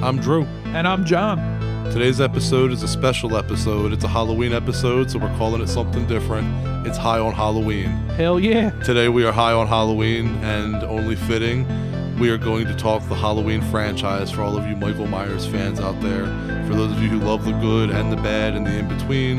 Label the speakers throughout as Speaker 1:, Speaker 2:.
Speaker 1: I'm Drew.
Speaker 2: And I'm John.
Speaker 1: Today's episode is a special episode. It's a Halloween episode, so we're calling it something different. It's High on Halloween.
Speaker 2: Hell yeah.
Speaker 1: Today we are high on Halloween, and only fitting, we are going to talk the Halloween franchise for all of you Michael Myers fans out there. For those of you who love the good and the bad and the in-between,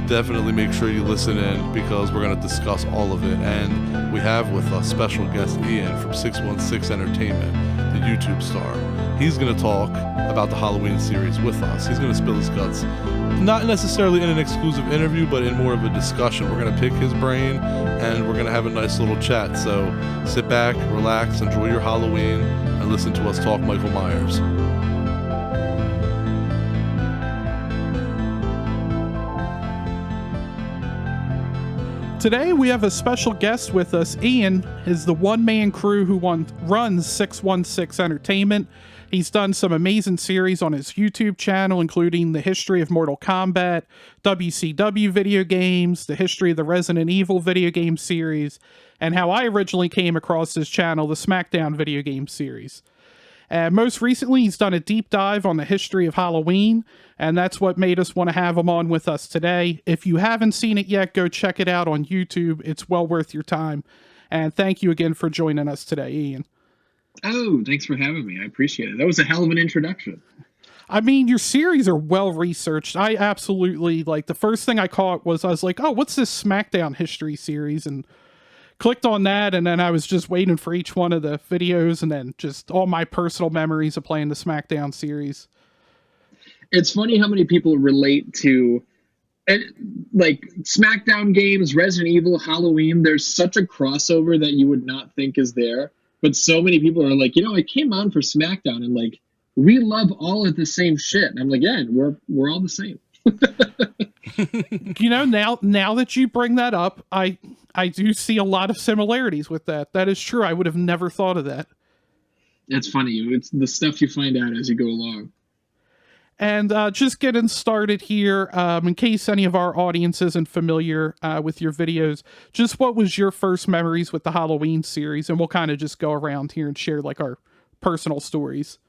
Speaker 1: definitely make sure you listen in because we're going to discuss all of it. And we have with us special guest Ian from 616 Entertainment, the YouTube star. He's going to talk about the Halloween series with us. He's going to spill his guts. Not necessarily in an exclusive interview, but in more of a discussion. We're going to pick his brain, and we're going to have a nice little chat. So sit back, relax, enjoy your Halloween, and listen to us talk Michael Myers.
Speaker 2: Today we have a special guest with us. Ian is the one-man crew who runs 616 Entertainment. He's done some amazing series on his YouTube channel, including the history of Mortal Kombat, WCW video games, the history of the Resident Evil video game series, and how I originally came across his channel, the SmackDown video game series. Most recently, he's done a deep dive on the history of Halloween, and that's what made us want to have him on with us today. If you haven't seen it yet, go check it out on YouTube. It's well worth your time. And thank you again for joining us today, Ian.
Speaker 3: Oh, thanks for having me. I appreciate it. That was a hell of an introduction.
Speaker 2: I mean, your series are well researched. I absolutely, the first thing I caught was, I was like, oh, what's this SmackDown history series? And clicked on that, and then I was just waiting for each one of the videos, and then just all my personal memories of playing the SmackDown series.
Speaker 3: It's funny how many people relate to SmackDown games, Resident Evil, Halloween. There's such a crossover that you would not think is there. But so many people are like, I came on for SmackDown, and we love all of the same shit. And I'm like, yeah, we're all the same.
Speaker 2: Now that you bring that up, I do see a lot of similarities with that. That is true. I would have never thought of that.
Speaker 3: It's funny. It's the stuff you find out as you go along.
Speaker 2: And just getting started here, in case any of our audience isn't familiar with your videos, just what was your first memories with the Halloween series? And we'll kind of just go around here and share our personal stories.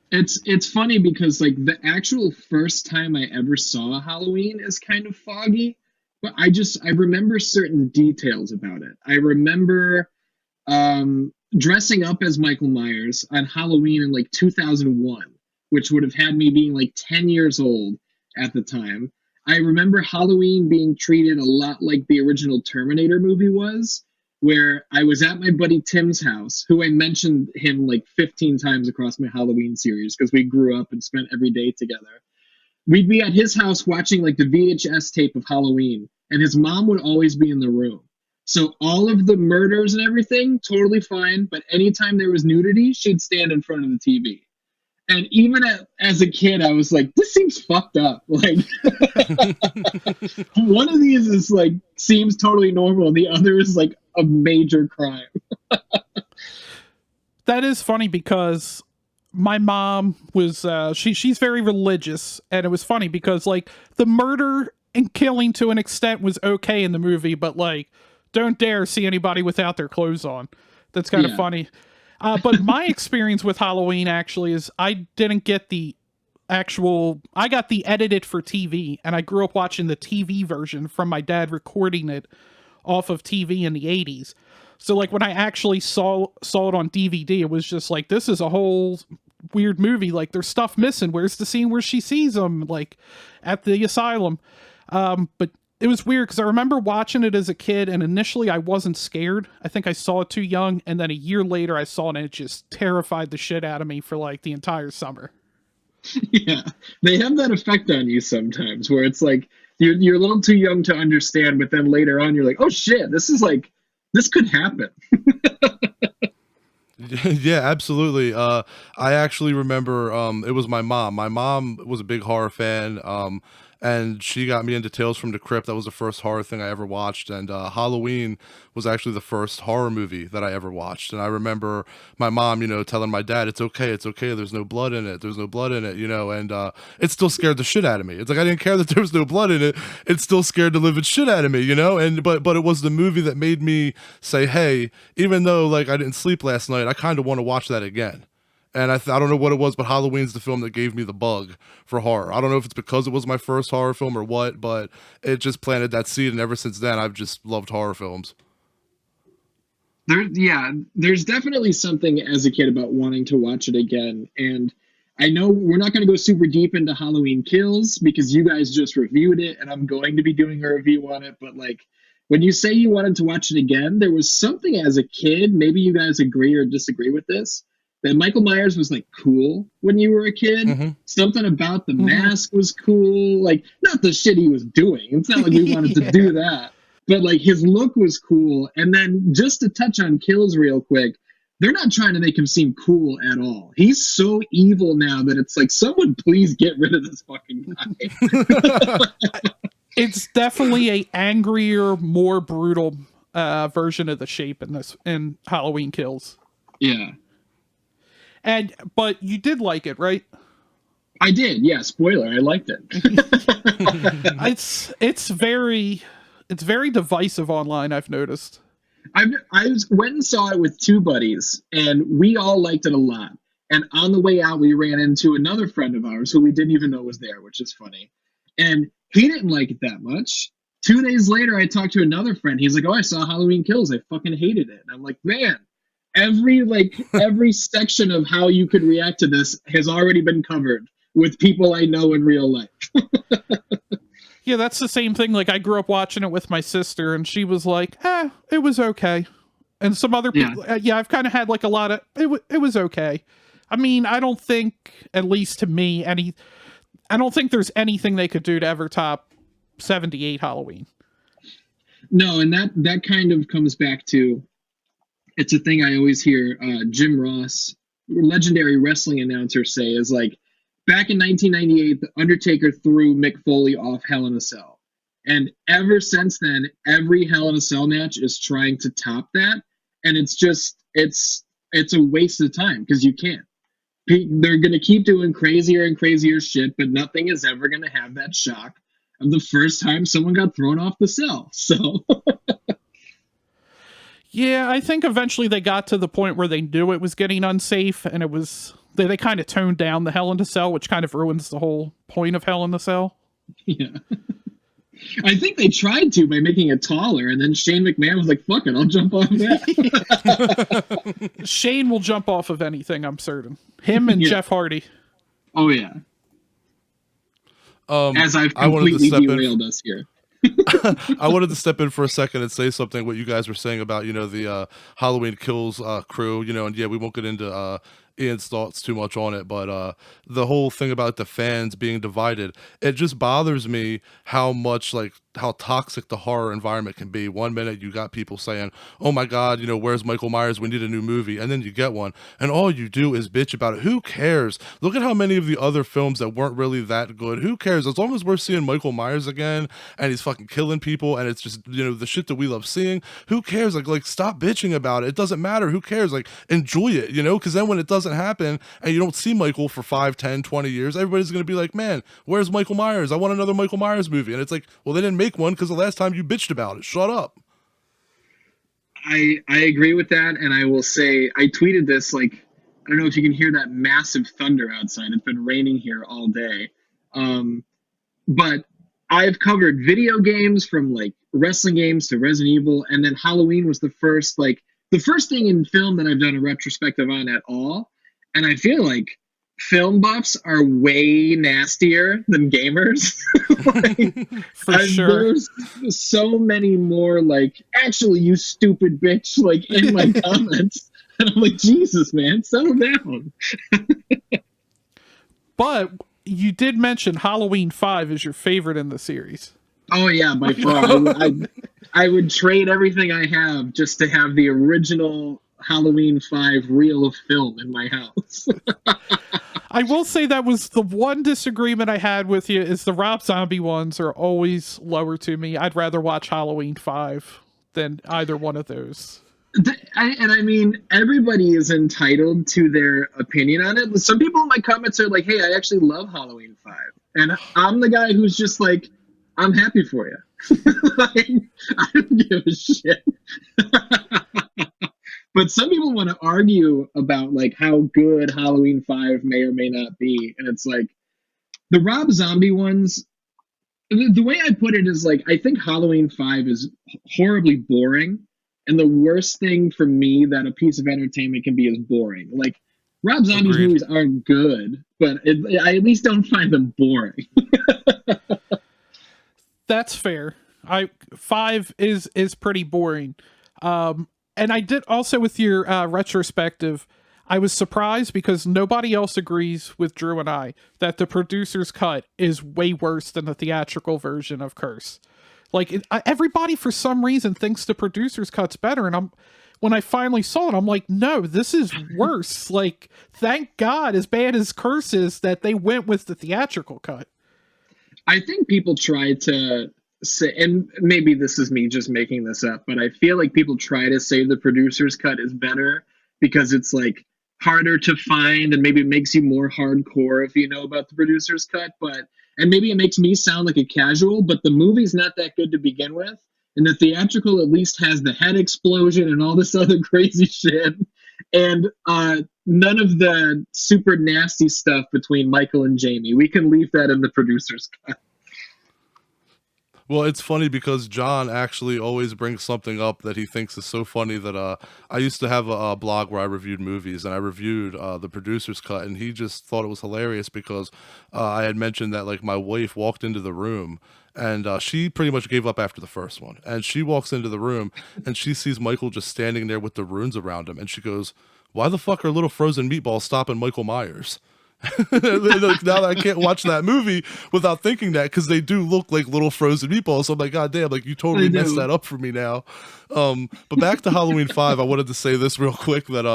Speaker 3: It's funny because the actual first time I ever saw Halloween is kind of foggy, but I remember certain details about it. I remember dressing up as Michael Myers on Halloween in 2001, which would have had me being 10 years old at the time. I remember Halloween being treated a lot like the original Terminator movie was, where I was at my buddy Tim's house, who I mentioned him 15 times across my Halloween series because we grew up and spent every day together. We'd be at his house watching the VHS tape of Halloween, and his mom would always be in the room. So all of the murders and everything, totally fine, but anytime there was nudity, she'd stand in front of the TV. And even as a kid, I was like, this seems fucked up. One of these is seems totally normal, and the other is a major crime.
Speaker 2: That is funny because my mom was, she's very religious, and it was funny because the murder and killing to an extent was okay in the movie, but don't dare see anybody without their clothes on. That's kind of funny. But my experience with Halloween actually is I didn't get I got the edited for TV, and I grew up watching the TV version from my dad recording it off of TV in the 80s. So when I actually saw it on DVD, it was just this is a whole weird movie. There's stuff missing. Where's the scene where she sees him at the asylum? But it was weird because I remember watching it as a kid, and initially I wasn't scared. I think I saw it too young, and then a year later I saw it, and it just terrified the shit out of me for the entire summer.
Speaker 3: Yeah, they have that effect on you sometimes where it's you're a little too young to understand, but then later on you're like, oh shit, this is this could happen.
Speaker 1: Yeah, absolutely. I actually remember it was my mom. My mom was a big horror fan. And she got me into Tales from the Crypt. That was the first horror thing I ever watched. And Halloween was actually the first horror movie that I ever watched. And I remember my mom, telling my dad, it's okay. There's no blood in it. And it still scared the shit out of me. It's I didn't care that there was no blood in it. It still scared the living shit out of me, And but it was the movie that made me say, hey, even though I didn't sleep last night, I kind of want to watch that again. And I don't know what it was, but Halloween's the film that gave me the bug for horror. I don't know if it's because it was my first horror film or what, but it just planted that seed, and ever since then, I've just loved horror films.
Speaker 3: There's definitely something as a kid about wanting to watch it again. And I know we're not going to go super deep into Halloween Kills because you guys just reviewed it, and I'm going to be doing a review on it. But like, when you say you wanted to watch it again, there was something as a kid, maybe you guys agree or disagree with this, that Michael Myers was like cool when you were a kid.
Speaker 1: Mm-hmm.
Speaker 3: Something about the mask was cool. Like, not the shit he was doing. It's not like we wanted to do that. But like, his look was cool. And then just to touch on Kills real quick, they're not trying to make him seem cool at all. He's so evil now that it's like, someone please get rid of this fucking guy.
Speaker 2: It's definitely a angrier, more brutal version of the Shape in Halloween Kills.
Speaker 3: Yeah.
Speaker 2: But you did like it, right?
Speaker 3: I did, yeah. Spoiler, I liked it.
Speaker 2: It's very divisive online, I've noticed.
Speaker 3: I went and saw it with two buddies, and we all liked it a lot. And on the way out, we ran into another friend of ours who we didn't even know was there, which is funny. And he didn't like it that much. 2 days later, I talked to another friend. He's like, "Oh, I saw Halloween Kills. I fucking hated it." And I'm like, man, every section of how you could react to this has already been covered with people I know in real life.
Speaker 2: Yeah, that's the same thing. Like, I grew up watching it with my sister, and she was like, it was okay. And some other people, I've kind of had like a lot of, it was okay. I mean, I don't think, at least to me, I don't think there's anything they could do to ever top 78 Halloween.
Speaker 3: No, and that kind of comes back to, it's a thing I always hear Jim Ross, legendary wrestling announcer, say is like, back in 1998, The Undertaker threw Mick Foley off Hell in a Cell. And ever since then, every Hell in a Cell match is trying to top that. And it's a waste of time because you can't. They're going to keep doing crazier and crazier shit, but nothing is ever going to have that shock of the first time someone got thrown off the cell. So...
Speaker 2: Yeah, I think eventually they got to the point where they knew it was getting unsafe, and they kind of toned down the Hell in a Cell, which kind of ruins the whole point of Hell in a Cell.
Speaker 3: Yeah. I think they tried to by making it taller, and then Shane McMahon was like, fuck it, I'll jump off that.
Speaker 2: Shane will jump off of anything, I'm certain. Him and Jeff Hardy.
Speaker 3: Oh, yeah. As I've completely derailed us here.
Speaker 1: I wanted to step in for a second and say something what you guys were saying about, the Halloween Kills crew, and we won't get into Ian's thoughts too much on it, but the whole thing about the fans being divided, it just bothers me how toxic the horror environment can be. 1 minute you got people saying, oh my God, where's Michael Myers? We need a new movie. And then you get one, and all you do is bitch about it. Who cares? Look at how many of the other films that weren't really that good. Who cares? As long as we're seeing Michael Myers again, and he's fucking killing people, and it's just, the shit that we love seeing, who cares? Like stop bitching about it. It doesn't matter. Who cares? Like, enjoy it, because then when it doesn't happen, and you don't see Michael for 5, 10, 20 years, everybody's going to be like, man, where's Michael Myers? I want another Michael Myers movie. And it's like, well, they didn't make one because the last time you bitched about it. Shut up.
Speaker 3: I agree with that, and I will say, I tweeted this, I don't know if you can hear that massive thunder outside. It's been raining here all day. But I've covered video games from wrestling games to Resident Evil, and then Halloween was the first thing in film that I've done a retrospective on at all. And I feel like film buffs are way nastier than gamers.
Speaker 2: For sure.
Speaker 3: There's so many more actually, you stupid bitch, in my comments. And I'm like, Jesus, man, settle down.
Speaker 2: But you did mention Halloween 5 is your favorite in the series.
Speaker 3: Oh, yeah, by far. I would trade everything I have just to have the original Halloween 5 reel of film in my house.
Speaker 2: I will say that was the one disagreement I had with you, is the Rob Zombie ones are always lower to me. I'd rather watch Halloween 5 than either one of those.
Speaker 3: I mean, everybody is entitled to their opinion on it. Some people in my comments are like, hey, I actually love Halloween 5. And I'm the guy who's just like, I'm happy for you. I don't give a shit. But some people want to argue about like how good Halloween 5 may or may not be, and it's like the Rob Zombie ones. The way I put it is like I think Halloween 5 is horribly boring, and the worst thing for me that a piece of entertainment can be is boring. Like Rob Zombie's
Speaker 1: Agreed.
Speaker 3: movies aren't good, but I at least don't find them boring.
Speaker 2: That's fair. 5 is pretty boring. And I did also with your retrospective, I was surprised because nobody else agrees with Drew and I that the producer's cut is way worse than the theatrical version of Curse. Like everybody for some reason thinks the producer's cut's better, and when I finally saw it, I'm like, no, this is worse. Like, thank God, as bad as Curse is, that they went with the theatrical cut.
Speaker 3: I think people try to say, and maybe this is me just making this up, but I feel like people try to say the producer's cut is better because it's like harder to find and maybe it makes you more hardcore if you know about the producer's cut, and maybe it makes me sound like a casual, but the movie's not that good to begin with, and the theatrical at least has the head explosion and all this other crazy shit, and none of the super nasty stuff between Michael and Jamie. We can leave that in the producer's cut.
Speaker 1: Well, it's funny because John actually always brings something up that he thinks is so funny that I used to have a blog where I reviewed movies, and I reviewed the producer's cut, and he just thought it was hilarious because I had mentioned that like my wife walked into the room and she pretty much gave up after the first one, and she walks into the room and she sees Michael just standing there with the runes around him, and she goes, "Why the fuck are little frozen meatballs stopping Michael Myers?" Like, now that I can't watch that movie without thinking that, because they do look like little frozen meatballs. So I'm like, God damn, like you totally messed that up for me now. But back to Halloween 5, I wanted to say this real quick that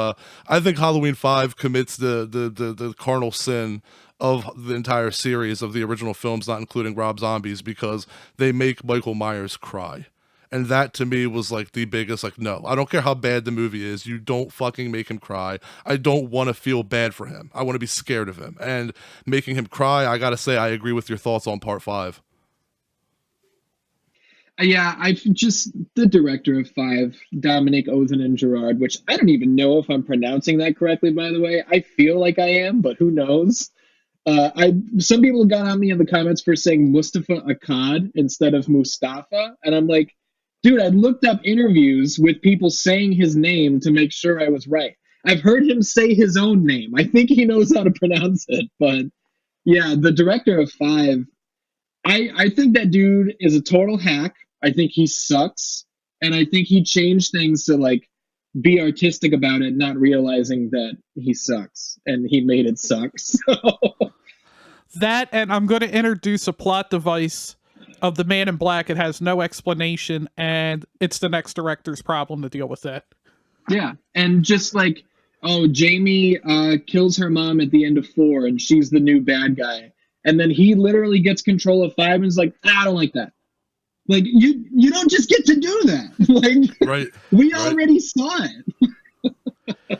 Speaker 1: I think Halloween 5 commits the carnal sin of the entire series of the original films, not including Rob Zombie's, because they make Michael Myers cry. And that to me was like the biggest, like, no, I don't care how bad the movie is. You don't fucking make him cry. I don't want to feel bad for him. I want to be scared of him. And making him cry, I got to say, I agree with your thoughts on part 5.
Speaker 3: Yeah, the director of 5, Dominic Ozen and Gerard, which I don't even know if I'm pronouncing that correctly, by the way. I feel like I am, but who knows? Some people got on me in the comments for saying Mustafa Akkad instead of Mustafa, and I'm like, dude, I looked up interviews with people saying his name to make sure I was right. I've heard him say his own name. I think he knows how to pronounce it. But yeah, the director of 5, I think that dude is a total hack. I think he sucks. And I think he changed things to like be artistic about it, not realizing that he sucks. And he made it suck. So.
Speaker 2: That, and I'm going to introduce a plot device of the Man in Black. It has no explanation, and it's the next director's problem to deal with that.
Speaker 3: Yeah, and just like, oh, Jamie kills her mom at the end of 4, and she's the new bad guy. And then he literally gets control of 5 and is like, I don't like that. Like, you don't just get to do that. Like,
Speaker 1: right.
Speaker 3: We already saw it.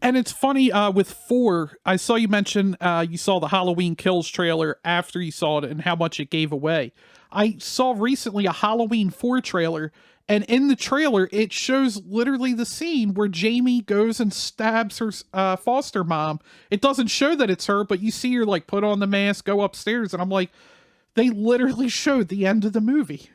Speaker 2: And it's funny, with 4, I saw you mention you saw the Halloween Kills trailer after you saw it and how much it gave away. I saw recently a Halloween 4 trailer, and in the trailer, it shows literally the scene where Jamie goes and stabs her foster mom. It doesn't show that it's her, but you see her, like, put on the mask, go upstairs, and I'm like, they literally showed the end of the movie.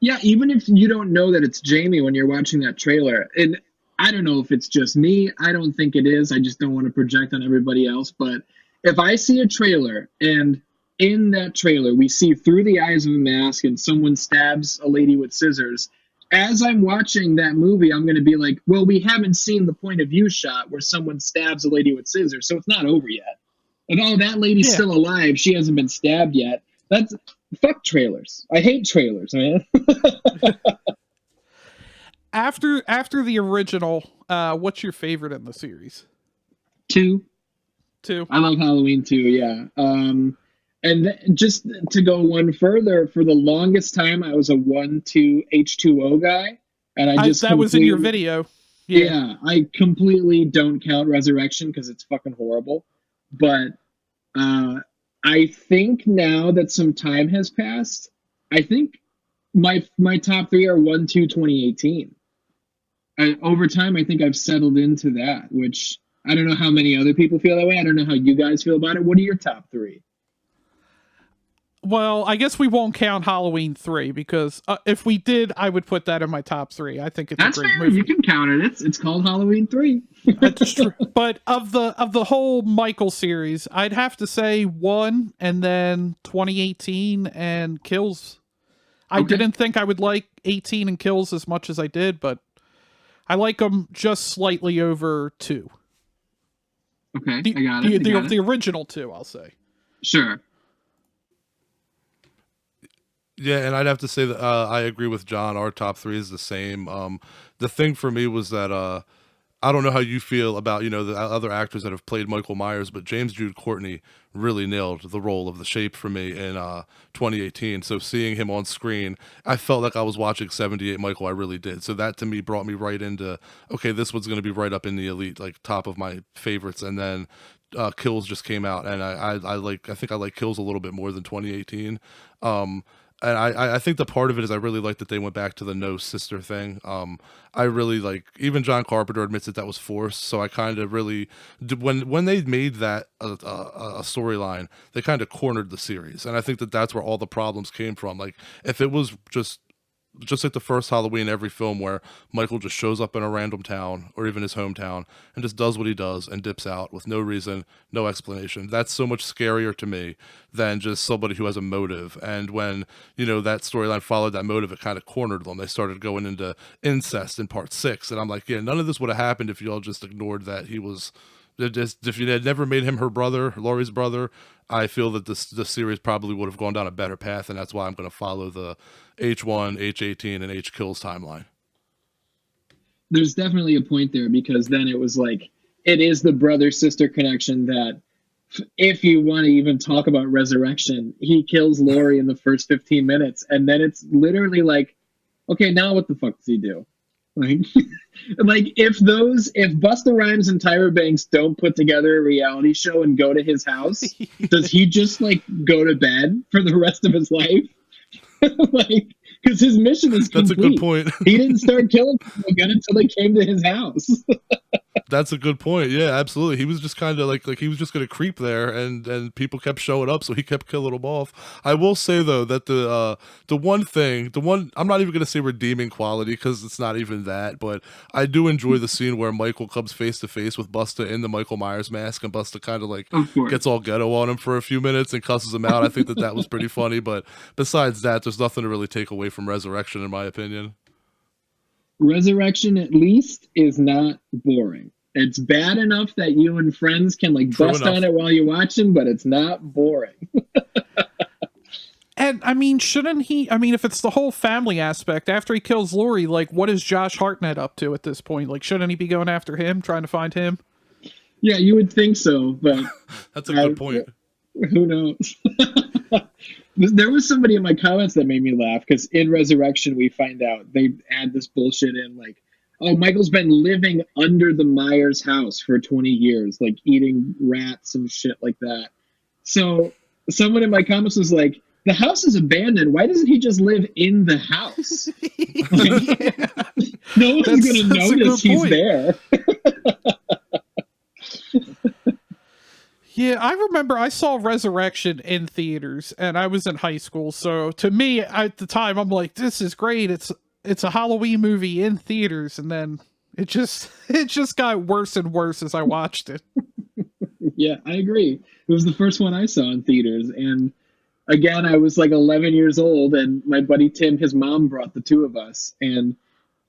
Speaker 3: Yeah, even if you don't know that it's Jamie when you're watching that trailer, and I don't know if it's just me, I don't think it is, I just don't want to project on everybody else, but if I see a trailer, and in that trailer, we see through the eyes of a mask and someone stabs a lady with scissors. As I'm watching that movie, I'm going to be like, well, we haven't seen the point of view shot where someone stabs a lady with scissors, so it's not over yet. And oh, that lady's still alive. She hasn't been stabbed yet. That's fuck trailers. I hate trailers, man.
Speaker 2: After the original, what's your favorite in the series?
Speaker 3: 2. I love Halloween 2, yeah. And just to go one further, for the longest time, I was a 1-2 H2O guy. And that was in your video.
Speaker 2: Yeah,
Speaker 3: I completely don't count Resurrection because it's fucking horrible. But I think now that some time has passed, I think my top 3 are 1-2 2018. over time, I think I've settled into that, which I don't know how many other people feel that way. I don't know how you guys feel about it. What are your top three?
Speaker 2: Well, I guess we won't count Halloween 3 because if we did, I would put that in my top 3. I think it's
Speaker 3: That's
Speaker 2: a great
Speaker 3: fair.
Speaker 2: movie.
Speaker 3: You can count it. It's called Halloween 3.
Speaker 2: That's true. But of the whole Michael series, I'd have to say 1 and then 2018 and Kills. I
Speaker 3: Okay.
Speaker 2: didn't think I would like 18 and Kills as much as I did, but I like them just slightly over 2.
Speaker 3: Okay,
Speaker 2: The,
Speaker 3: I got it.
Speaker 2: the original 2, I'll say.
Speaker 3: Sure.
Speaker 1: Yeah, and I'd have to say that I agree with John. Our top three is the same. The thing for me was that I don't know how you feel about the other actors that have played Michael Myers, but James Jude Courtney really nailed the role of the Shape for me in 2018. So seeing him on screen, I felt like I was watching 78 Michael. I really did. So that to me brought me right into, okay, this one's going to be right up in the elite, like top of my favorites. And then Kills just came out, and I think I like Kills a little bit more than 2018. And I think the part of it is I really like that they went back to the no sister thing. I really like, even John Carpenter admits that was forced. So I kind of really, when they made that a storyline, they kind of cornered the series. And I think that that's where all the problems came from. Like if it was just like the first Halloween, every film where Michael just shows up in a random town or even his hometown and just does what he does and dips out with no reason, no explanation. That's so much scarier to me than just somebody who has a motive. And when, that storyline followed that motive, it kind of cornered them. They started going into incest in part 6. And I'm like, yeah, none of this would have happened if you all just ignored that he was... If you had never made him her brother, Laurie's brother, I feel that the series probably would have gone down a better path, and that's why I'm going to follow the H1, H18, and H Kills timeline.
Speaker 3: There's definitely a point there, because then it was like, it is the brother-sister connection that, if you want to even talk about resurrection, he kills Laurie in the first 15 minutes, and then it's literally like, okay, now what the fuck does he do? Like if Busta Rhymes and Tyra Banks don't put together a reality show and go to his house, does he just like go to bed for the rest of his life? Like, because his mission is complete.
Speaker 1: That's a good point.
Speaker 3: He didn't start killing people again until they came to his house.
Speaker 1: That's a good point. Yeah, absolutely. He was just kind of like he was just going to creep there, and people kept showing up, so he kept killing them off. I will say though that the one I'm not even going to say redeeming quality, because it's not even that, but I do enjoy the scene where Michael comes face to face with Busta in the Michael Myers mask, and Busta kind of like gets all ghetto on him for a few minutes and cusses him out. I think that was pretty funny, but besides that, there's nothing to really take away from Resurrection, in my opinion.
Speaker 3: Resurrection, at least, is not boring. It's bad enough that you and friends can like
Speaker 1: True
Speaker 3: bust
Speaker 1: enough.
Speaker 3: on it while you're watching, but it's not boring.
Speaker 2: And I mean, shouldn't he? I mean, if it's the whole family aspect, after he kills Laurie, like, what is Josh Hartnett up to at this point? Like, shouldn't he be going after him, trying to find him?
Speaker 3: Yeah, you would think so, but
Speaker 1: That's a good point.
Speaker 3: Who knows? There was somebody in my comments that made me laugh, because in Resurrection we find out they add this bullshit in, like, oh, Michael's been living under the Myers house for 20 years, like eating rats and shit like that. So someone in my comments was like, the house is abandoned. Why doesn't he just live in the house? No one's going to notice he's there.
Speaker 2: Yeah, I remember I saw Resurrection in theaters, and I was in high school. So to me, at the time, I'm like, this is great. It's a Halloween movie in theaters, and then it just got worse and worse as I watched it.
Speaker 3: Yeah, I agree. It was the first one I saw in theaters, and again, I was like 11 years old, and my buddy Tim, his mom brought the two of us, and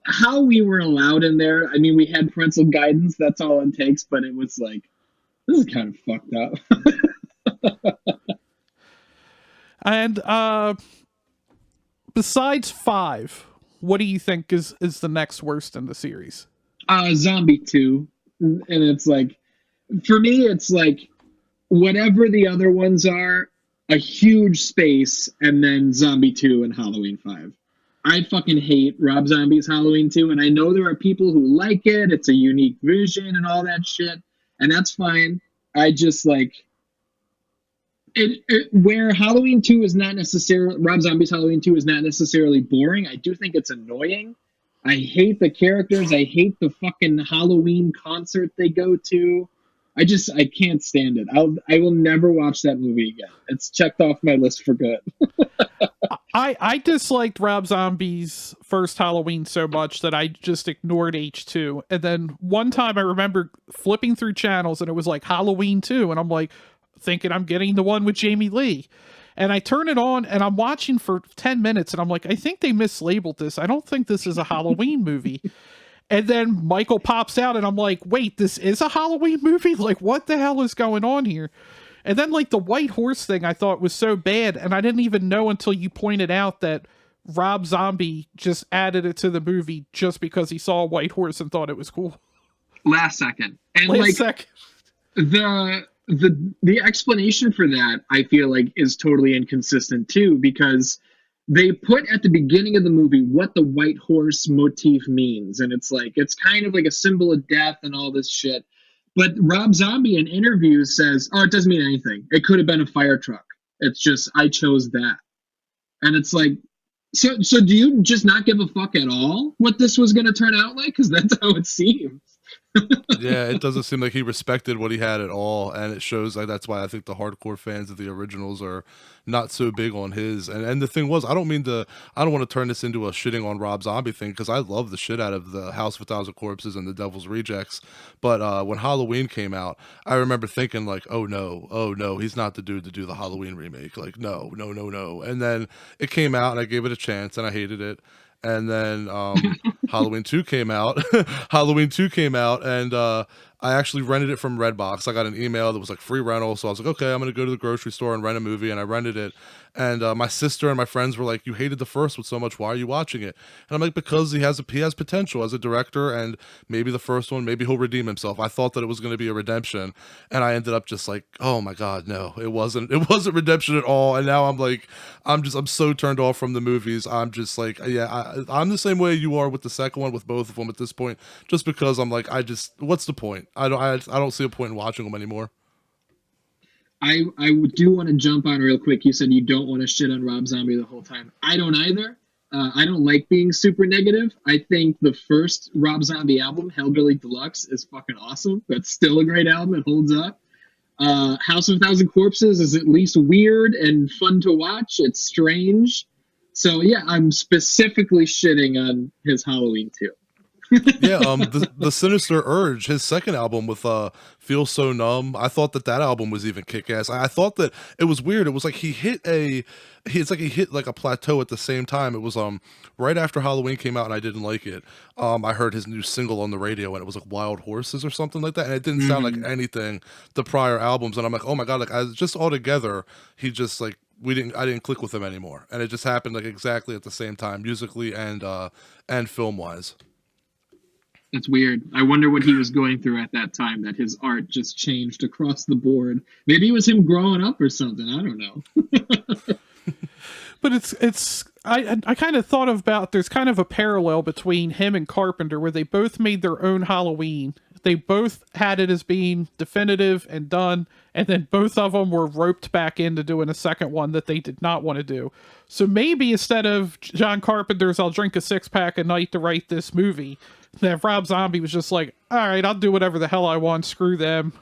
Speaker 3: how we were allowed in there, I mean, we had parental guidance, that's all it takes, but it was like, this is kind of fucked up.
Speaker 2: And besides 5, what do you think is the next worst in the series?
Speaker 3: Zombie 2. And it's like, for me, it's like, whatever the other ones are, a huge space, and then Zombie 2 and Halloween 5. I fucking hate Rob Zombie's Halloween 2, and I know there are people who like it. It's a unique vision and all that shit, and that's fine. I just like it where Halloween 2 is not necessarily, Rob Zombie's Halloween 2 is not necessarily boring. I do think it's annoying. I hate the characters. I hate the fucking Halloween concert they go to. I can't stand it. I will never watch that movie again. It's checked off my list for good.
Speaker 2: I disliked Rob Zombie's first Halloween so much that I just ignored H2. And then one time I remember flipping through channels and it was like Halloween 2. And I'm like thinking I'm getting the one with Jamie Lee. And I turn it on and I'm watching for 10 minutes and I'm like, I think they mislabeled this. I don't think this is a Halloween movie. And then Michael pops out and I'm like, wait, this is a Halloween movie? Like, what the hell is going on here? And then, like, the white horse thing I thought was so bad, and I didn't even know until you pointed out that Rob Zombie just added it to the movie just because he saw a white horse and thought it was cool.
Speaker 3: Last second. And,
Speaker 2: Last second.
Speaker 3: The explanation for that, I feel like, is totally inconsistent, too, because they put at the beginning of the movie what the white horse motif means, and it's kind of like a symbol of death and all this shit. But Rob Zombie in interviews says, oh, it doesn't mean anything. It could have been a fire truck. It's just, I chose that. And it's like, so do you just not give a fuck at all what this was going to turn out like? Because that's how it seems.
Speaker 1: Yeah, it doesn't seem like he respected what he had at all, and it shows. Like, that's why I think the hardcore fans of the originals are not so big on his. And the thing was, I don't want to turn this into a shitting on Rob Zombie thing, because I love the shit out of the House of a Thousand Corpses and the Devil's Rejects. But when Halloween came out, I remember thinking like, oh no, he's not the dude to do the Halloween remake. Like, no. And then it came out, and I gave it a chance, and I hated it. And then Halloween 2 came out. And I actually rented it from Redbox. I got an email that was like free rental, so I was like, okay, I'm gonna go to the grocery store and rent a movie, and I rented it. And my sister and my friends were like, you hated the first one so much, why are you watching it? And I'm like, because he has potential as a director, and maybe the first one, maybe he'll redeem himself. I thought that it was going to be a redemption, and I ended up just like, oh my god, no, it wasn't redemption at all. And now I'm so turned off from the movies. I'm just like, yeah, I'm the same way you are with the second one, with both of them at this point, just because I'm like, what's the point? I don't see a point in watching them anymore.
Speaker 3: I do want to jump on real quick. You said you don't want to shit on Rob Zombie the whole time. I don't either. I don't like being super negative. I think the first Rob Zombie album, Hellbilly Deluxe, is fucking awesome. That's still a great album. It holds up. House of a Thousand Corpses is at least weird and fun to watch. It's strange. So yeah, I'm specifically shitting on his Halloween too.
Speaker 1: Yeah, the Sinister Urge, his second album with Feel So Numb, I thought that album was even kick-ass. I thought that it was weird. It was like he hit like a plateau at the same time. It was right after Halloween came out, and I didn't like it. I heard his new single on the radio, and it was like Wild Horses or something like that, and it didn't sound like anything the prior albums. And I'm like, oh my god, like I just altogether, he just like I didn't click with him anymore, and it just happened like exactly at the same time, musically and film wise.
Speaker 3: That's weird. I wonder what he was going through at that time, that his art just changed across the board. Maybe it was him growing up or something. I don't know.
Speaker 2: But I kind of thought about, there's kind of a parallel between him and Carpenter, where they both made their own Halloween. They both had it as being definitive and done, and then both of them were roped back into doing a second one that they did not want to do. So maybe instead of John Carpenter's I'll drink a six-pack a night to write this movie, that Rob Zombie was just like, all right, I'll do whatever the hell I want, screw them.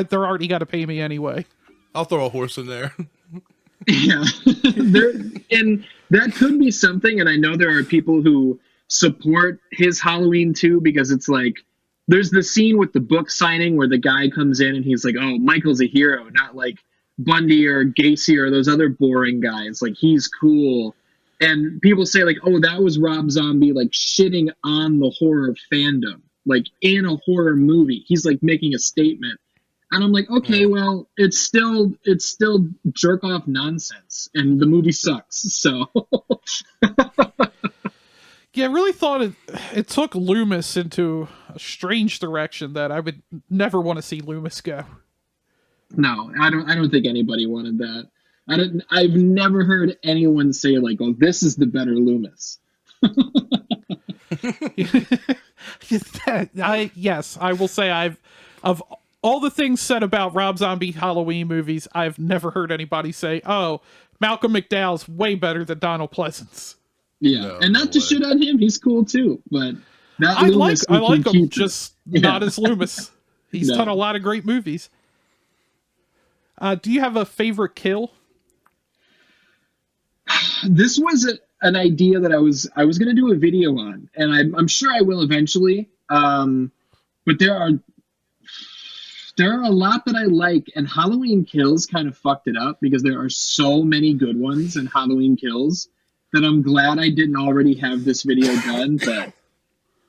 Speaker 2: They're already got to pay me anyway.
Speaker 1: I'll throw a horse in there.
Speaker 3: Yeah. And that could be something, and I know there are people who support his Halloween too, because it's like, there's the scene with the book signing where the guy comes in and he's like, oh, Michael's a hero, not like Bundy or Gacy or those other boring guys. Like, he's cool. And people say like, oh, that was Rob Zombie like shitting on the horror fandom, like in a horror movie. He's like making a statement. And I'm like, okay, well, it's still jerk off nonsense, and the movie sucks. So
Speaker 2: yeah, I really thought it took Loomis into a strange direction that I would never want to see Loomis go.
Speaker 3: No, I don't think anybody wanted that. I've never heard anyone say like, oh, this is the better Loomis.
Speaker 2: Yes, I will say of all the things said about Rob Zombie Halloween movies, I've never heard anybody say, oh, Malcolm McDowell's way better than Donald Pleasance.
Speaker 3: Yeah,
Speaker 1: No,
Speaker 3: and not
Speaker 1: no
Speaker 3: to
Speaker 1: way.
Speaker 3: shit on him, he's cool too. But that
Speaker 2: I
Speaker 3: Loomis,
Speaker 2: like
Speaker 3: you can
Speaker 2: him,
Speaker 3: keep it.
Speaker 2: just
Speaker 3: Yeah.
Speaker 2: not as Loomis. He's
Speaker 3: No.
Speaker 2: done a lot of great movies. Do you have a favorite kill?
Speaker 3: This was an idea that I was going to do a video on, and I'm sure I will eventually. But there are a lot that I like, and Halloween Kills kind of fucked it up because there are so many good ones in Halloween Kills that I'm glad I didn't already have this video done. But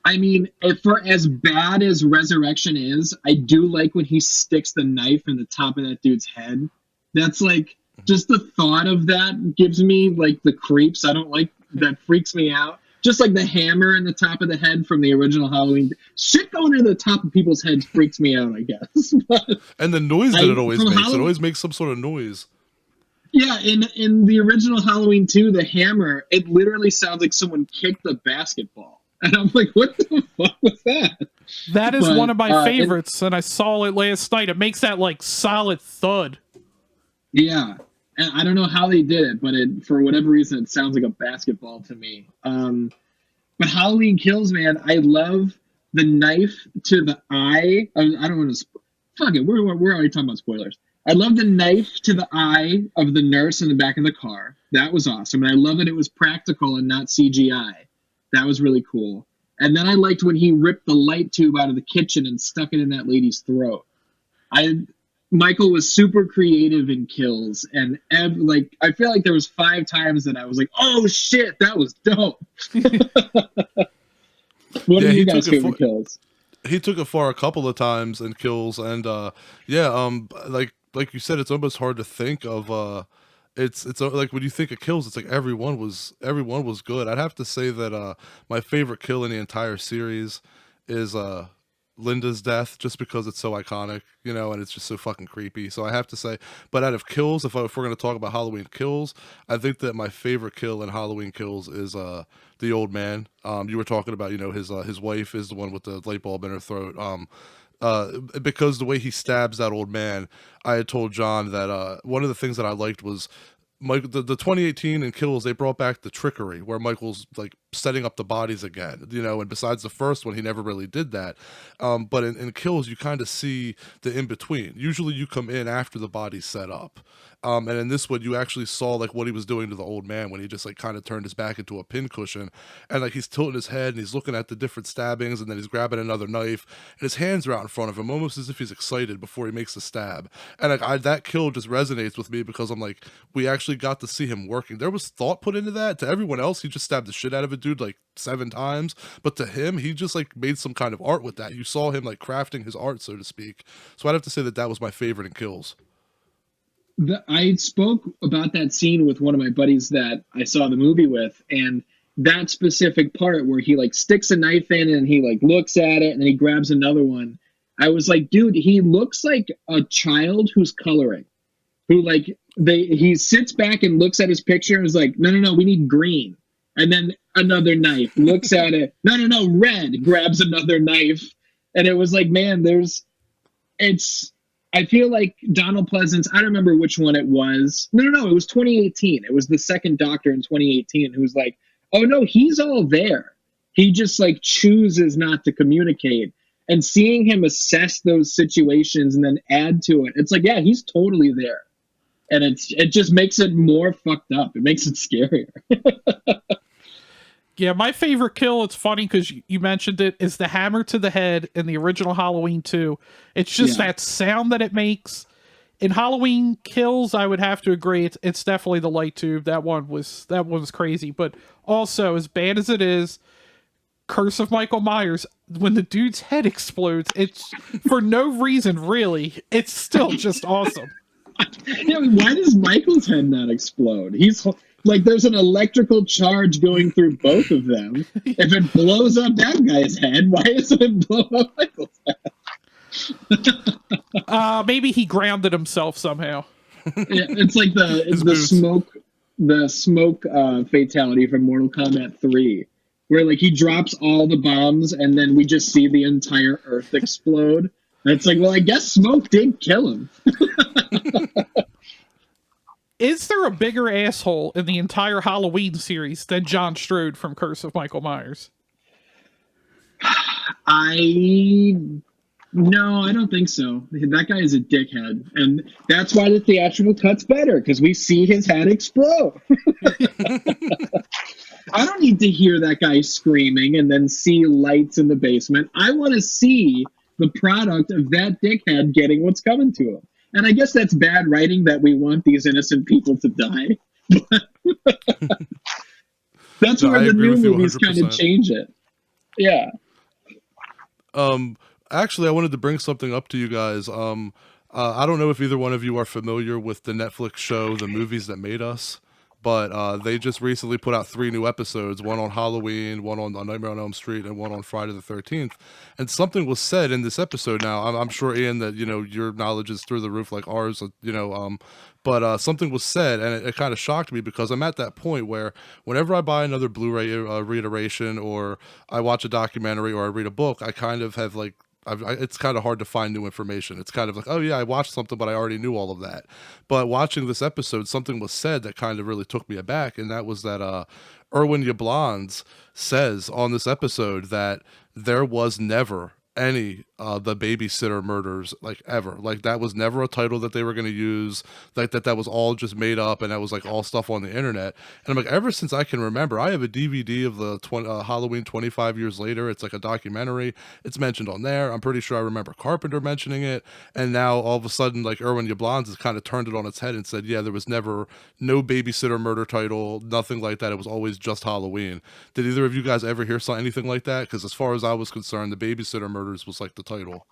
Speaker 3: I mean, for as bad as Resurrection is, I do like when he sticks the knife in the top of that dude's head. That's like, just the thought of that gives me like the creeps. I don't like that, freaks me out. Just like the hammer in the top of the head from the original Halloween. Shit going to the top of people's heads freaks me out, I guess. But
Speaker 1: And the noise that it always
Speaker 3: from
Speaker 1: makes. It
Speaker 3: Halloween-
Speaker 1: always makes some sort of noise.
Speaker 3: Yeah, in the original Halloween 2, the hammer, it literally sounds like someone kicked a basketball. And I'm like, what the fuck was that?
Speaker 2: That is
Speaker 3: But,
Speaker 2: one of my favorites, and I saw it last night. It makes that like solid thud.
Speaker 3: Yeah. And I don't know how they did it, but for whatever reason, it sounds like a basketball to me. But Halloween Kills, man, I love the knife to the eye. I don't want to... Fuck it, we're already talking about spoilers. I love the knife to the eye of the nurse in the back of the car. That was awesome. And I love that it was practical and not CGI. That was really cool. And then I liked when he ripped the light tube out of the kitchen and stuck it in that lady's throat. Michael was super creative in kills, and I feel like there was 5 times that I was like, "Oh shit, that was dope." What are you guys' favorite kills?
Speaker 1: He took it far a couple of times in kills, and like you said, it's almost hard to think of. It's like when you think of kills, it's like everyone was good. I'd have to say that my favorite kill in the entire series is Linda's death, just because it's so iconic, and it's just so fucking creepy. So I have to say, but out of kills, if we're going to talk about Halloween Kills, I think that my favorite kill in Halloween Kills is the old man. You were talking about, his wife is the one with the light bulb in her throat. Because the way he stabs that old man, I had told John that one of the things that I liked was the 2018 in Kills, they brought back the trickery where Michael's like setting up the bodies again, and besides the first one, he never really did that. But in Kills, you kind of see the in-between. Usually you come in after the body's set up. And in this one, you actually saw like what he was doing to the old man when he just like kind of turned his back into a pincushion, and like he's tilting his head and he's looking at the different stabbings, and then he's grabbing another knife, and his hands are out in front of him, almost as if he's excited before he makes the stab. And like that kill just resonates with me because I'm like, we actually got to see him working. There was thought put into that. To everyone else, he just stabbed the shit out of a dude like 7 times, but to him, he just like made some kind of art with that. You saw him like crafting his art, so to speak. So I'd have to say that was my favorite in Kills.
Speaker 3: I spoke about that scene with one of my buddies that I saw the movie with, and that specific part where he like sticks a knife in and he like looks at it and then he grabs another one. I was like, dude, he looks like a child who's coloring, who like he sits back and looks at his picture and is like, no, we need green. And then another knife, looks at it, no, red, grabs another knife. And it was like, man, I feel like Donald Pleasance, I don't remember which one it was. No, it was 2018. It was the second Doctor in 2018 who's like, oh no, he's all there. He just like chooses not to communicate. And seeing him assess those situations and then add to it, it's like, yeah, he's totally there. And it just makes it more fucked up. It makes it scarier.
Speaker 2: Yeah, my favorite kill, it's funny because you mentioned it, is the hammer to the head in the original Halloween 2. It's just that sound that it makes. In Halloween Kills, I would have to agree, it's definitely the light tube. That one was crazy. But also, as bad as it is, Curse of Michael Myers, when the dude's head explodes, it's for no reason, really. It's still just awesome.
Speaker 3: Yeah, why does Michael's head not explode? He's... like, there's an electrical charge going through both of them. If it blows up that guy's head, why doesn't it blow up Michael's head?
Speaker 2: Maybe he grounded himself somehow.
Speaker 3: Yeah, it's like the smoke fatality from Mortal Kombat 3, where like he drops all the bombs and then we just see the entire Earth explode. And it's like, well, I guess smoke did kill him.
Speaker 2: Is there a bigger asshole in the entire Halloween series than John Strode from Curse of Michael Myers?
Speaker 3: No, I don't think so. That guy is a dickhead, and that's why the theatrical cut's better, because we see his head explode. I don't need to hear that guy screaming and then see lights in the basement. I want to see the product of that dickhead getting what's coming to him. And I guess that's bad writing that we want these innocent people to die. That's where the new movies kind of change it. Yeah.
Speaker 1: Actually, I wanted to bring something up to you guys. I don't know if either one of you are familiar with the Netflix show, The Movies That Made Us, but they just recently put out 3 new episodes, one on Halloween, one on Nightmare on Elm Street, and one on Friday the 13th. And something was said in this episode. Now, I'm sure, Ian, that, your knowledge is through the roof like ours, but something was said, and it kind of shocked me, because I'm at that point where whenever I buy another Blu-ray reiteration, or I watch a documentary, or I read a book, I kind of have like, it's kind of hard to find new information. It's kind of like, oh yeah, I watched something, but I already knew all of that. But watching this episode, something was said that kind of really took me aback, and that was that Erwin Yablans says on this episode that there was never any the babysitter murders, like, ever. Like, that was never a title that they were going to use, like that was all just made up, and that was like all stuff on the internet. And I'm like, ever since I can remember, I have a DVD of the Halloween 25 years later. It's like a documentary. It's mentioned on there. I'm pretty sure I remember Carpenter mentioning it, and now all of a sudden, like, Erwin Yablans has kind of turned it on its head and said, yeah, there was never no babysitter murder title, nothing like that. It was always just Halloween. Did either of you guys ever hear anything like that? Because as far as I was concerned, the babysitter murders was like the title.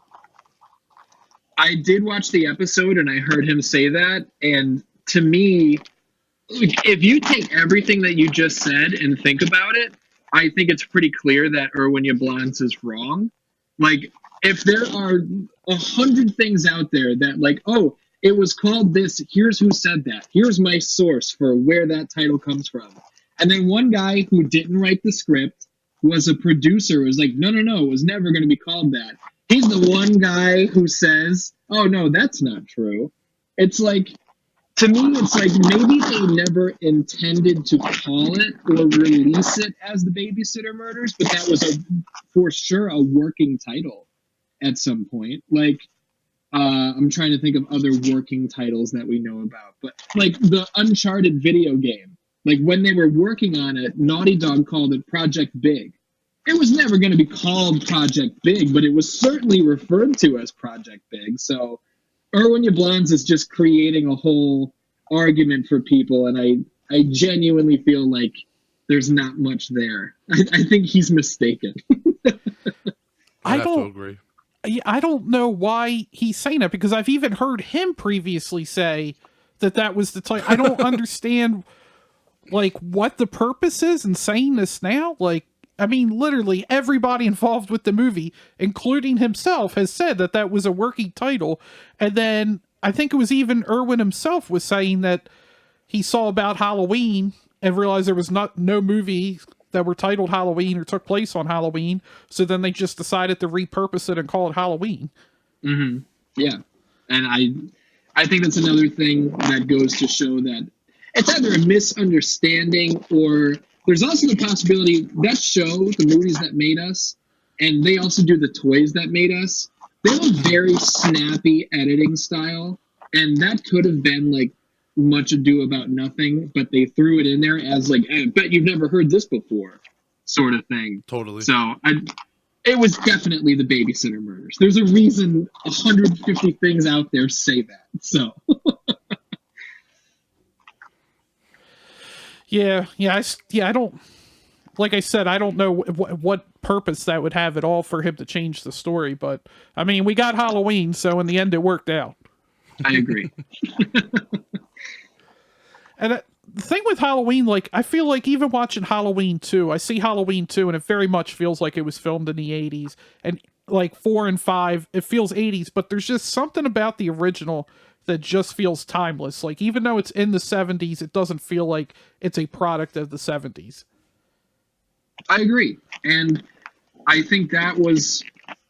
Speaker 3: I did watch the episode, and I heard him say that, and to me, if you take everything that you just said and think about it, I think it's pretty clear that Erwin Yablans is wrong. Like, if there are 100 things out there that, like, oh, it was called this, here's who said that, here's my source for where that title comes from, and then one guy who didn't write the script, was a producer, was like, no, it was never going to be called that. He's the one guy who says, oh, no, that's not true. It's like, to me, it's like maybe they never intended to call it or release it as the Babysitter Murders, but that was for sure a working title at some point. Like, I'm trying to think of other working titles that we know about, but like the Uncharted video game, like when they were working on it, Naughty Dog called it Project Big. It was never going to be called Project Big, but it was certainly referred to as Project Big. So Erwin Yablans is just creating a whole argument for people, and I genuinely feel like there's not much there. I think he's mistaken.
Speaker 1: I have to agree.
Speaker 2: I don't know why he's saying that, because I've even heard him previously say that was the title. I don't understand, like, what the purpose is in saying this now. Like, I mean, literally everybody involved with the movie, including himself, has said that was a working title. And then I think it was even Erwin himself was saying that he saw about Halloween and realized there was no movie that were titled Halloween or took place on Halloween. So then they just decided to repurpose it and call it Halloween.
Speaker 3: Mm-hmm. Yeah. And I think that's another thing that goes to show that it's either a misunderstanding, or there's also the possibility that show, The Movies That Made Us, and they also do The Toys That Made Us, they have a very snappy editing style, and that could have been like Much Ado About Nothing, but they threw it in there as like, I bet you've never heard this before, sort of thing.
Speaker 1: Totally.
Speaker 3: So it was definitely the Babysitter Murders. There's a reason 150 things out there say that. So
Speaker 2: Yeah, I don't, like I said, I don't know what purpose that would have at all for him to change the story, but I mean, we got Halloween, so in the end it worked out.
Speaker 3: I agree.
Speaker 2: And the thing with Halloween, like, I feel like even watching Halloween 2, I see Halloween 2 and it very much feels like it was filmed in the 80s, and like 4 and 5, it feels 80s, but there's just something about the original that just feels timeless. Like, even though it's in the 70s, it doesn't feel like it's a product of the 70s.
Speaker 3: I agree. And I think that was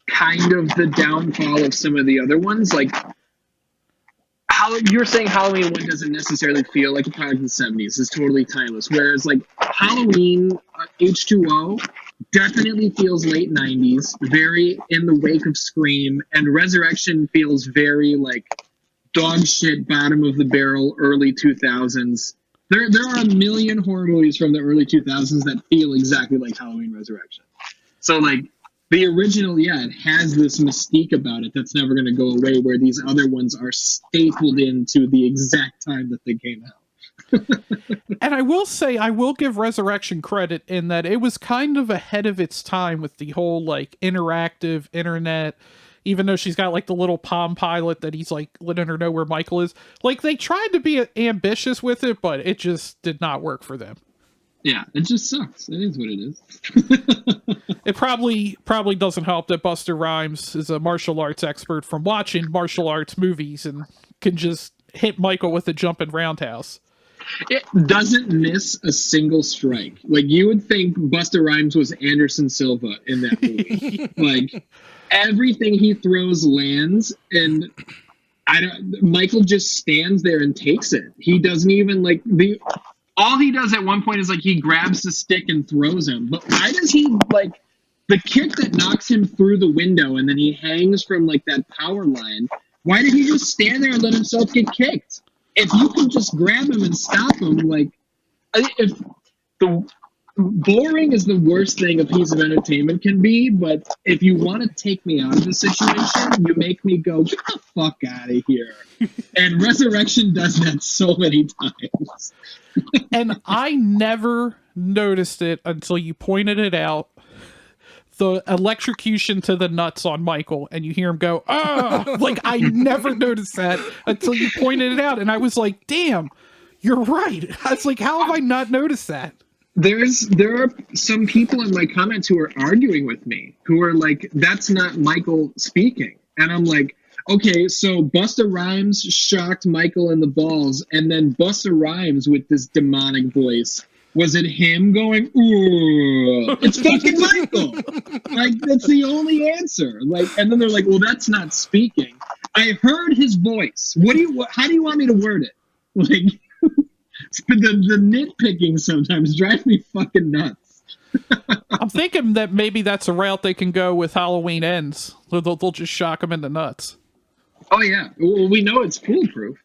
Speaker 3: kind of the downfall of some of the other ones. Like, you're saying Halloween 1 doesn't necessarily feel like a product of the 70s. It's totally timeless. Whereas like Halloween H2O definitely feels late 90s, very in the wake of Scream, and Resurrection feels very like dog shit, bottom of the barrel, early 2000s. There are a million horror movies from the early 2000s that feel exactly like Halloween Resurrection. So like the original, yeah, it has this mystique about it that's never going to go away, where these other ones are stapled into the exact time that they came out.
Speaker 2: And I will say, I will give Resurrection credit in that it was kind of ahead of its time with the whole like interactive internet, even though she's got like the little Palm Pilot that he's like letting her know where Michael is. Like they tried to be ambitious with it, but it just did not work for them.
Speaker 3: Yeah, it just sucks. It is what it is.
Speaker 2: It probably doesn't help that Busta Rhymes is a martial arts expert from watching martial arts movies and can just hit Michael with a jumping roundhouse.
Speaker 3: It doesn't miss a single strike. Like you would think Busta Rhymes was Anderson Silva in that movie. Like everything he throws lands, and Michael just stands there and takes it. He doesn't even like all he does at one point is like he grabs the stick and throws him. But why does he like the kick that knocks him through the window and then he hangs from like that power line? Why did he just stand there and let himself get kicked? If you can just grab him and stop him, like if the boring is the worst thing a piece of entertainment can be, but if you want to take me out of the situation, you make me go, get the fuck out of here. And Resurrection does that so many times.
Speaker 2: And I never noticed it until you pointed it out. The electrocution to the nuts on Michael, and you hear him go, "Ah!" Like I never noticed that until you pointed it out, and I was like, "Damn, you're right." I was like, "How have I not noticed that?"
Speaker 3: There are some people in my comments who are arguing with me, who are like, "That's not Michael speaking," and I'm like, "Okay, so Busta Rhymes shocked Michael in the balls, and then Busta Rhymes with this demonic voice." Was it him going, ooh, it's fucking Michael? Like, that's the only answer. Like, and then they're like, well, that's not speaking. I heard his voice. How do you want me to word it? Like, the nitpicking sometimes drives me fucking nuts.
Speaker 2: I'm thinking that maybe that's a route they can go with Halloween Ends. They'll just shock him in the nuts.
Speaker 3: Oh, yeah. Well, we know it's foolproof.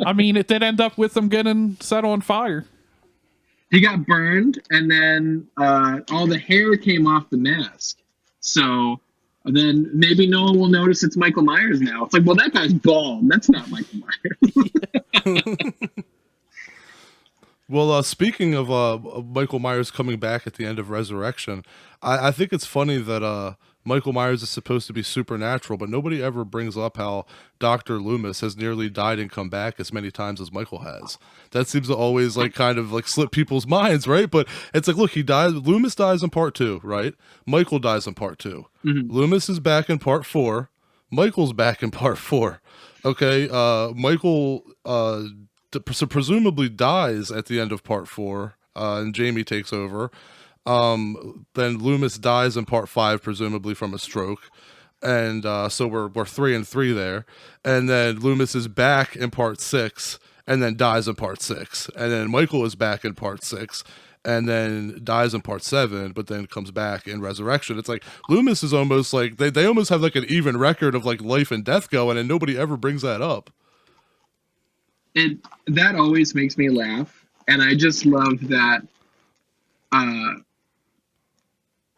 Speaker 2: I mean, it did end up with them getting set on fire.
Speaker 3: He got burned, and then all the hair came off the mask. So then maybe no one will notice it's Michael Myers now. It's like, well, that guy's bald. That's not Michael Myers.
Speaker 1: Well, speaking of Michael Myers coming back at the end of Resurrection, I think it's funny that Michael Myers is supposed to be supernatural, but nobody ever brings up how Dr. Loomis has nearly died and come back as many times as Michael has. That seems to always like kind of like slip people's minds, right? But it's like, look, he dies. Loomis dies in part 2, right? Michael dies in part 2. Mm-hmm. Loomis is back in part 4. Michael's back in part 4. Okay, Michael presumably dies at the end of part 4, and Jamie takes over. Then Loomis dies in part 5, presumably from a stroke. And so we're 3 and 3 there. And then Loomis is back in part 6 and then dies in part 6. And then Michael is back in part 6 and then dies in part 7, but then comes back in Resurrection. It's like Loomis is almost like they almost have like an even record of like life and death going, and nobody ever brings that up.
Speaker 3: That always makes me laugh. And I just love that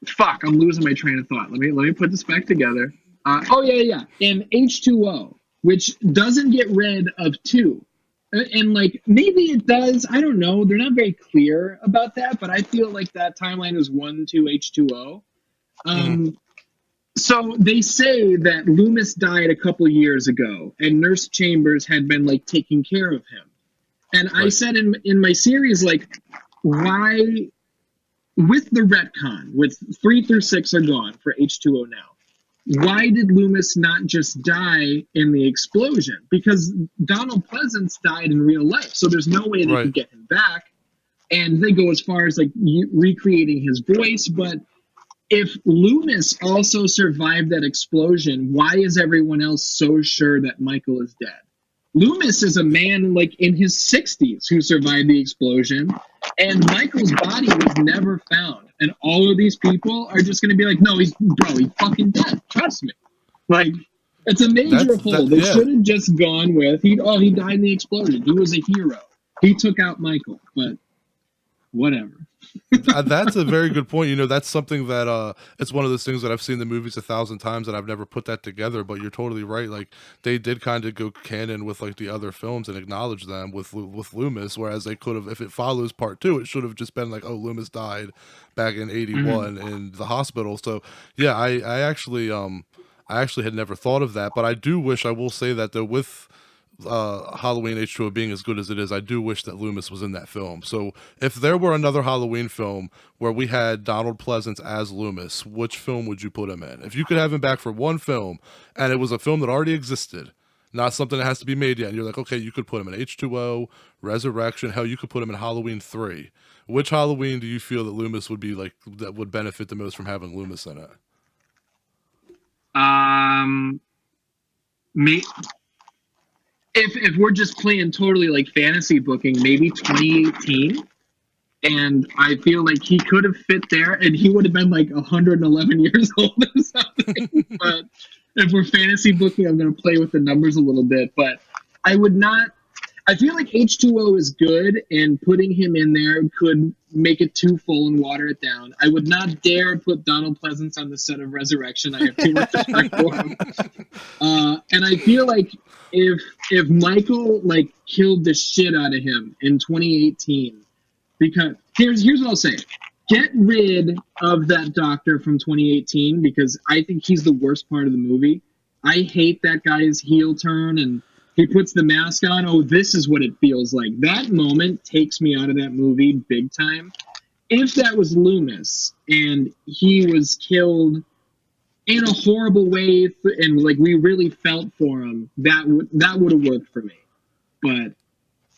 Speaker 3: fuck, I'm losing my train of thought. Let me put this back together. In H2O, which doesn't get rid of 2. And like maybe it does, I don't know. They're not very clear about that, but I feel like that timeline is 1, 2, H2O. So they say that Loomis died a couple years ago, and Nurse Chambers had been like taking care of him. And right. I said in my series, like, why? With the retcon, with 3 through 6 are gone for H2O now. Why did Loomis not just die in the explosion? Because Donald Pleasance died in real life, so there's no way they could get him back. And they go as far as like recreating his voice, but if Loomis also survived that explosion, why is everyone else so sure that Michael is dead? Loomis is a man like in his 60s who survived the explosion, and Michael's body was never found. And all of these people are just going to be like, no, he's fucking dead. Trust me. Like, it's a major hole. They should have just gone with, he died in the explosion. He was a hero. He took out Michael, but whatever.
Speaker 1: That's a very good point. You know, that's something that it's one of those things that I've seen the movies 1,000 times and I've never put that together, but you're totally right. Like, they did kind of go canon with like the other films and acknowledge them with Loomis, whereas they could have, if it follows part 2, it should have just been like, oh, Loomis died back in 81 in the hospital. So yeah, I actually had never thought of that, but I do wish, I will say that though, with Halloween H2O being as good as it is, I do wish that Loomis was in that film. So if there were another Halloween film where we had Donald Pleasance as Loomis, which film would you put him in? If you could have him back for one film and it was a film that already existed, not something that has to be made yet, and you're like, okay, you could put him in H2O, Resurrection, hell, you could put him in Halloween 3. Which Halloween do you feel that Loomis would be like, that would benefit the most from having Loomis in it?
Speaker 3: Me. If we're just playing totally like fantasy booking, maybe 2018, and I feel like he could have fit there, and he would have been like 111 years old or something. But if we're fantasy booking, I'm going to play with the numbers a little bit. But I would not. I feel like H2O is good, and putting him in there could make it too full and water it down. I would not dare put Donald Pleasance on the set of Resurrection. I have too much respect for him. And I feel like if Michael like killed the shit out of him in 2018, because here's what I'll say: get rid of that doctor from 2018 because I think he's the worst part of the movie. I hate that guy's heel turn and he puts the mask on. Oh, this is what it feels like. That moment takes me out of that movie big time. If that was Loomis and he was killed in a horrible way and like we really felt for him, that would have worked for me. But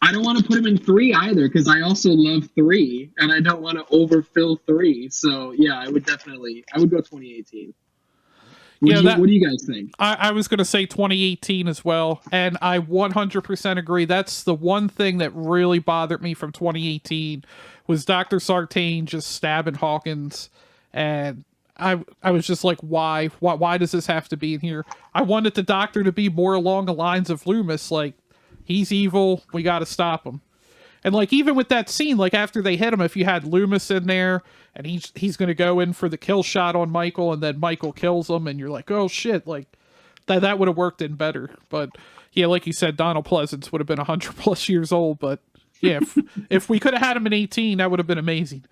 Speaker 3: I don't want to put him in 3 either because I also love 3 and I don't want to overfill 3. So yeah, I would go 2018. What do you guys think?
Speaker 2: I was going to say 2018 as well, and I 100% agree. That's the one thing that really bothered me from 2018 was Dr. Sartain just stabbing Hawkins, and I was just like, why does this have to be in here? I wanted the Doctor to be more along the lines of Loomis, like, he's evil, we got to stop him. And like even with that scene, like after they hit him, if you had Loomis in there and he's going to go in for the kill shot on Michael and then Michael kills him and you're like, oh shit, like that would have worked in better. But yeah, like you said, Donald Pleasance would have been 100+ years old. But yeah, if we could have had him in 18, that would have been amazing.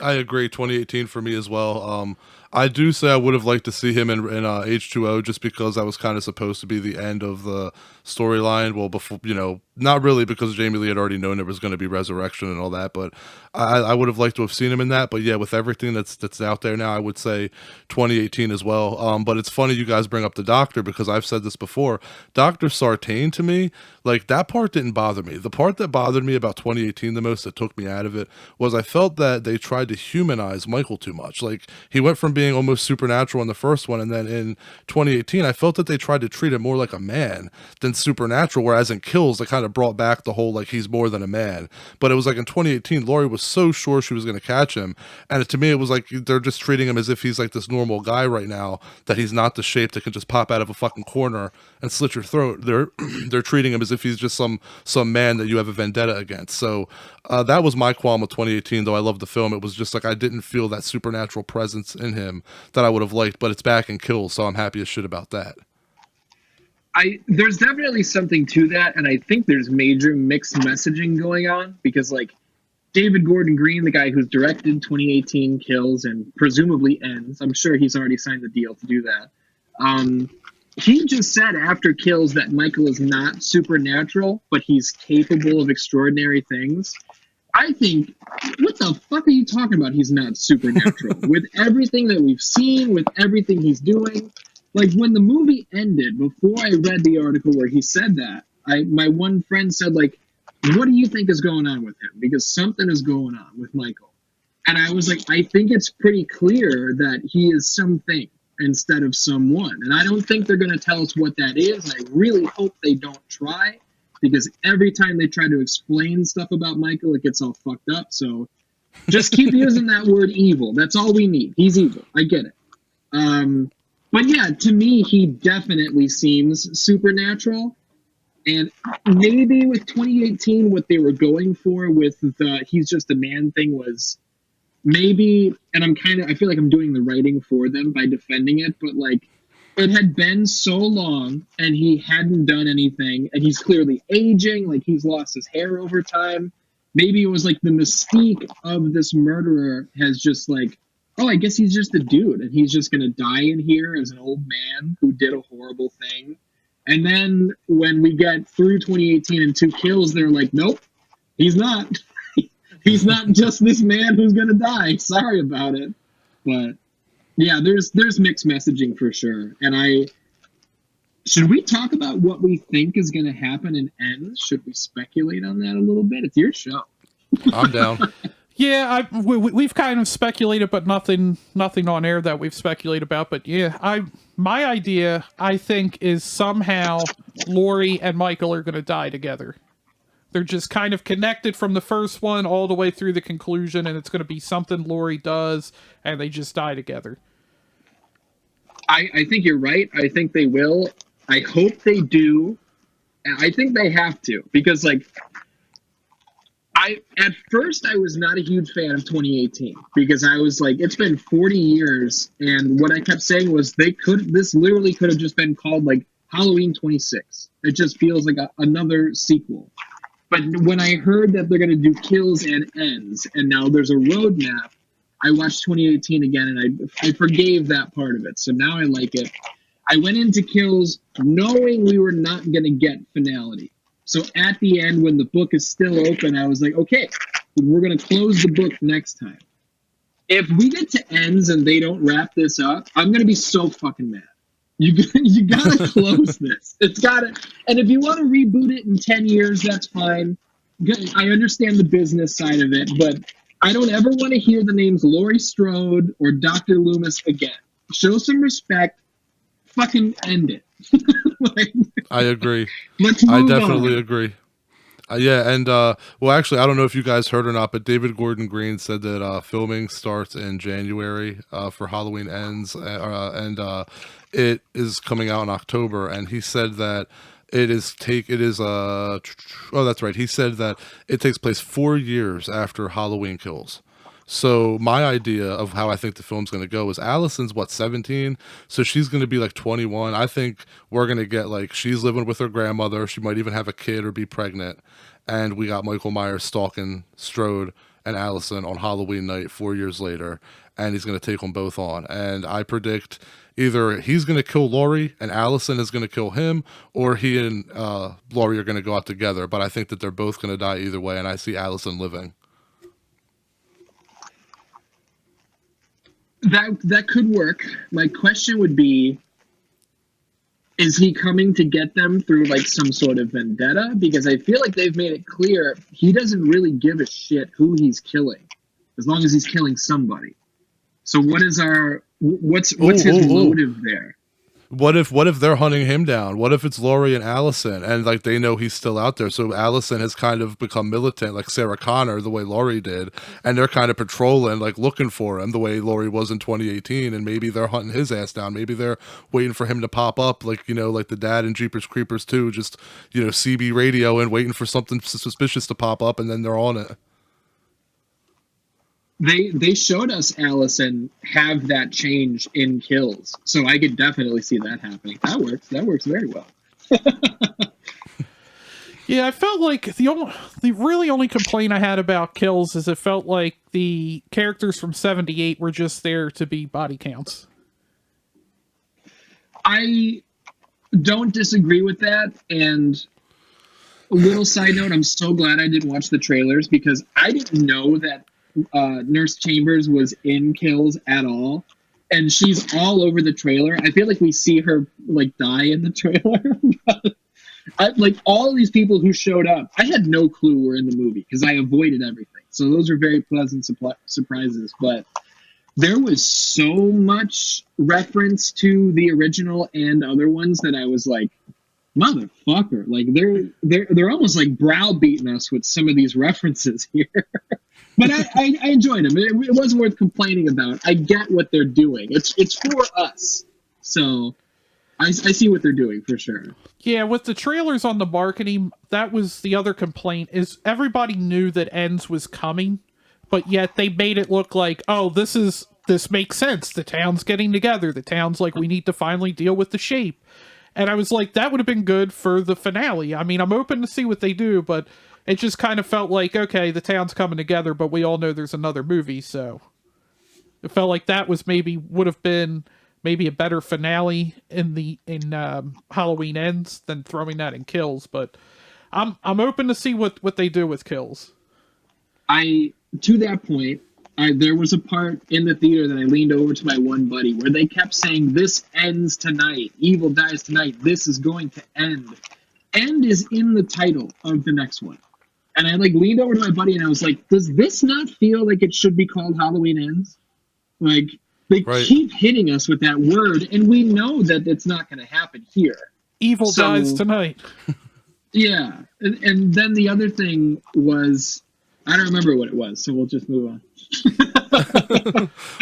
Speaker 1: I agree. 2018 for me as well. I do say I would have liked to see him in H2O just because that was kind of supposed to be the end of the storyline. Well, before, you know, not really because Jamie Lee had already known there was going to be Resurrection and all that, but I would have liked to have seen him in that. But yeah, with everything that's out there now, I would say 2018 as well. But it's funny you guys bring up the Doctor because I've said this before. Dr. Sartain to me, like that part didn't bother me. The part that bothered me about 2018 the most, that took me out of it, was I felt that they tried to humanize Michael too much. Like he went from being almost supernatural in the first one, and then in 2018 I felt that they tried to treat him more like a man than supernatural, whereas in Kills they kind of brought back the whole like he's more than a man. But it was like in 2018 Laurie was so sure she was going to catch him, and to me it was like they're just treating him as if he's like this normal guy right now, that he's not the shape that can just pop out of a fucking corner and slit your throat. They're treating him as if he's just some man that you have a vendetta against. So that was my qualm with 2018, though I loved the film. It was just like I didn't feel that supernatural presence in him that I would have liked, but it's back in Kills, so I'm happy as shit about that.
Speaker 3: There's definitely something to that, and I think there's major mixed messaging going on because like David Gordon Green, the guy who's directed 2018 Kills and presumably Ends, I'm sure he's already signed the deal to do that. He just said after Kills that Michael is not supernatural, but he's capable of extraordinary things. I think, what the fuck are you talking about? He's not supernatural. With everything that we've seen, with everything he's doing. Like, when the movie ended, before I read the article where he said that, my one friend said, like, what do you think is going on with him? Because something is going on with Michael. And I was like, I think it's pretty clear that he is something instead of someone. And I don't think they're going to tell us what that is. And I really hope they don't try, because every time they try to explain stuff about Michael, it gets all fucked up. So just keep using that word evil. That's all we need. He's evil. I get it. But yeah, to me, he definitely seems supernatural. And maybe with 2018, what they were going for with the he's just a man thing was maybe, and I feel like I'm doing the writing for them by defending it, but like it had been so long and he hadn't done anything, and he's clearly aging, like he's lost his hair over time. Maybe it was like the mystique of this murderer has just like, oh, I guess he's just a dude and he's just going to die in here as an old man who did a horrible thing. And then when we get through 2018 and 2 kills, they're like, nope, he's not. He's not just this man who's going to die. Sorry about it. But yeah, there's mixed messaging for sure. And should we talk about what we think is going to happen in Ends? Should we speculate on that a little bit? It's your show.
Speaker 1: I'm down.
Speaker 2: Yeah, we've kind of speculated, but nothing on air that we've speculated about. But yeah, my idea, I think, is somehow Laurie and Michael are going to die together. They're just kind of connected from the first one all the way through the conclusion, and it's going to be something Laurie does, and they just die together.
Speaker 3: I think you're right. I think they will. I hope they do. I think they have to, because like at first I was not a huge fan of 2018, because I was like, it's been 40 years, and what I kept saying was this literally could have just been called like Halloween 26. It just feels like another sequel. But when I heard that they're going to do kills and ends, and now there's a roadmap, I watched 2018 again, and I forgave that part of it. So now I like it. I went into kills knowing we were not going to get finality. So at the end, when the book is still open, I was like, okay, we're going to close the book next time. If we get to ends and they don't wrap this up, I'm going to be so fucking mad. You got to close this. It's got to. And if you want to reboot it in 10 years, that's fine. I understand the business side of it, but I don't ever want to hear the names Laurie Strode or Dr. Loomis again. Show some respect. Fucking end it. Like,
Speaker 1: I agree.
Speaker 3: Let's move
Speaker 1: I definitely
Speaker 3: on.
Speaker 1: agree. Yeah, and well, actually, I don't know if you guys heard or not, but David Gordon Green said that filming starts in January for Halloween Ends, and it is coming out in October. And he said that oh, that's right. He said that it takes place 4 years after Halloween Kills. So my idea of how I think the film's going to go is Allison's 17, so she's going to be like 21. I think we're going to get like she's living with her grandmother. She might even have a kid or be pregnant, and we got Michael Myers stalking Strode and Allison on Halloween night 4 years later, and he's going to take them both on. And I predict either he's going to kill Laurie and Allison is going to kill him, or he and Laurie are going to go out together. But I think that they're both going to die either way, and I see Allison living.
Speaker 3: That could work. My question would be, is he coming to get them through like some sort of vendetta? Because I feel like they've made it clear he doesn't really give a shit who he's killing, as long as he's killing somebody. So what's his motive there?
Speaker 1: What if they're hunting him down? What if it's Laurie and Allison, and like they know he's still out there? So Allison has kind of become militant, like Sarah Connor, the way Laurie did, and they're kind of patrolling, like looking for him, the way Laurie was in 2018. And maybe they're hunting his ass down. Maybe they're waiting for him to pop up, like like the dad in Jeepers Creepers 2, just CB radio and waiting for something suspicious to pop up, and then they're on it.
Speaker 3: They showed us Allison have that change in Kills, so I could definitely see that happening. That works very well.
Speaker 2: Yeah, I felt like the really only complaint I had about Kills is it felt like the characters from 78 were just there to be body counts.
Speaker 3: I don't disagree with that, and a little side note, I'm so glad I didn't watch the trailers, because I didn't know that Nurse Chambers was in Kills at all, and she's all over the trailer. I feel like we see her like die in the trailer. Like all of these people who showed up, I had no clue were in the movie because I avoided everything. So those are very pleasant surprises. But there was so much reference to the original and other ones that I was like, motherfucker, like they're almost like browbeating us with some of these references here. But I enjoyed them. It wasn't worth complaining about. I get what they're doing. It's for us. So I see what they're doing for sure.
Speaker 2: Yeah, with the trailers on the marketing, that was the other complaint, is everybody knew that Ends was coming, but yet they made it look like, oh, this makes sense. The town's getting together. The town's like, we need to finally deal with the shape. And I was like, that would have been good for the finale. I mean, I'm open to see what they do, but it just kind of felt like, okay, the town's coming together, but we all know there's another movie, so it felt like that would have been maybe a better finale in Halloween Ends than throwing that in Kills. But I'm open to see what they do with Kills.
Speaker 3: To that point, there was a part in the theater that I leaned over to my one buddy where they kept saying, "This ends tonight. Evil dies tonight. This is going to end." End is in the title of the next one. And I leaned over to my buddy and I was like, does this not feel like it should be called Halloween Ends? Like, they keep hitting us with that word, and we know that it's not going to happen here.
Speaker 2: Evil dies tonight.
Speaker 3: Yeah. And then the other thing was, I don't remember what it was, so we'll just move on.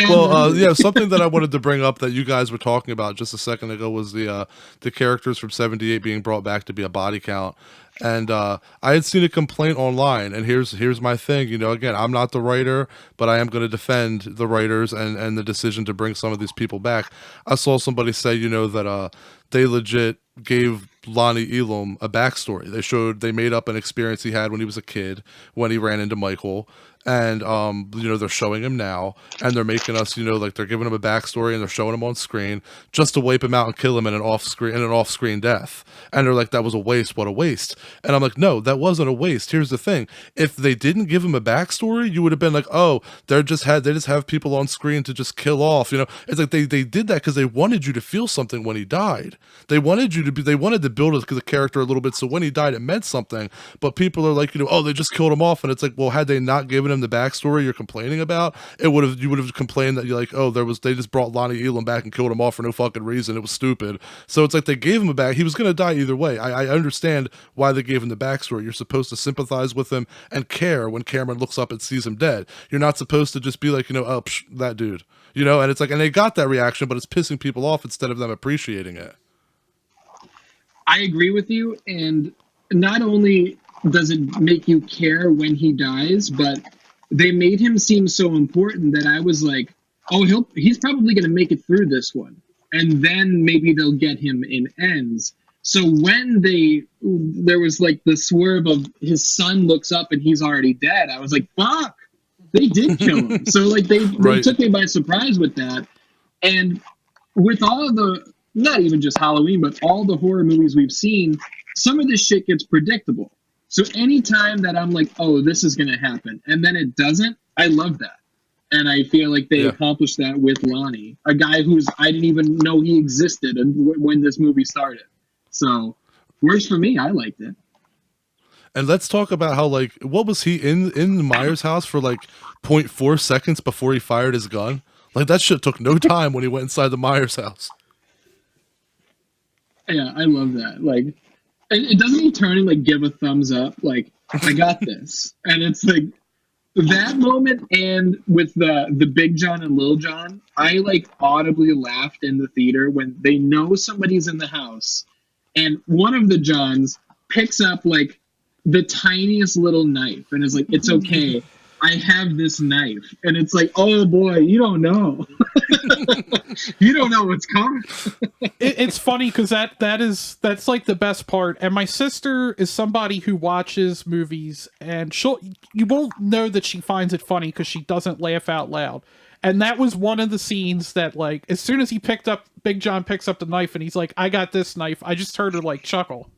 Speaker 1: Well, something that I wanted to bring up that you guys were talking about just a second ago was the characters from 78 being brought back to be a body count. And I had seen a complaint online, and here's my thing. Again, I'm not the writer, but I am going to defend the writers and the decision to bring some of these people back. I saw somebody say, that they legit gave Lonnie Elam a backstory. They made up an experience he had when he was a kid, when he ran into Michael. And they're showing him now, and they're making us, they're giving him a backstory, and they're showing him on screen just to wipe him out and kill him in an off-screen death. And they're like, that was a waste. What a waste. And I'm like, no, that wasn't a waste. Here's the thing: if they didn't give him a backstory, you would have been like, oh, they just have people on screen to just kill off. It's like they did that because they wanted you to feel something when he died. They wanted to build the character a little bit, so when he died, it meant something. But people are like, oh, they just killed him off, and it's like, well, had they not given him the backstory you're complaining about, you would have complained that you're like, oh, they just brought Lonnie Elam back and killed him off for no fucking reason. It was stupid. So it's like they gave him a back. He was gonna die either way. I understand why they gave him the backstory. You're supposed to sympathize with him and care when Cameron looks up and sees him dead. You're not supposed to just be like, oh, that dude. And it's like, and they got that reaction, but it's pissing people off instead of them appreciating it.
Speaker 3: I agree with you, and not only does it make you care when he dies, but they made him seem so important that I was like, oh, he's probably going to make it through this one. And then maybe they'll get him in Ends. So when there was the swerve of his son looks up and he's already dead, I was like, fuck, they did kill him. So they took me by surprise with that. And with all of the, not even just Halloween, but all the horror movies we've seen, some of this shit gets predictable. So anytime that I'm like, oh, this is going to happen, and then it doesn't, I love that. And I feel like they accomplished that with Lonnie, a guy I didn't even know he existed when this movie started. So works for me. I liked it.
Speaker 1: And let's talk about how, what was he in Myers' house for 0.4 seconds before he fired his gun? That shit took no time when he went inside the Myers house.
Speaker 3: Yeah, I love that. It doesn't he turn and give a thumbs up, I got this. And it's that moment, and with the Big John and Lil John, I audibly laughed in the theater when they know somebody's in the house, and one of the Johns picks up the tiniest little knife and is like, it's okay, I have this knife. And it's like, oh boy, you don't know. You don't know what's coming.
Speaker 2: It's funny because that's the best part. And my sister is somebody who watches movies, and you won't know that she finds it funny because she doesn't laugh out loud. And that was one of the scenes that as soon as Big John picks up the knife and he's like, I got this knife, I just heard her chuckle.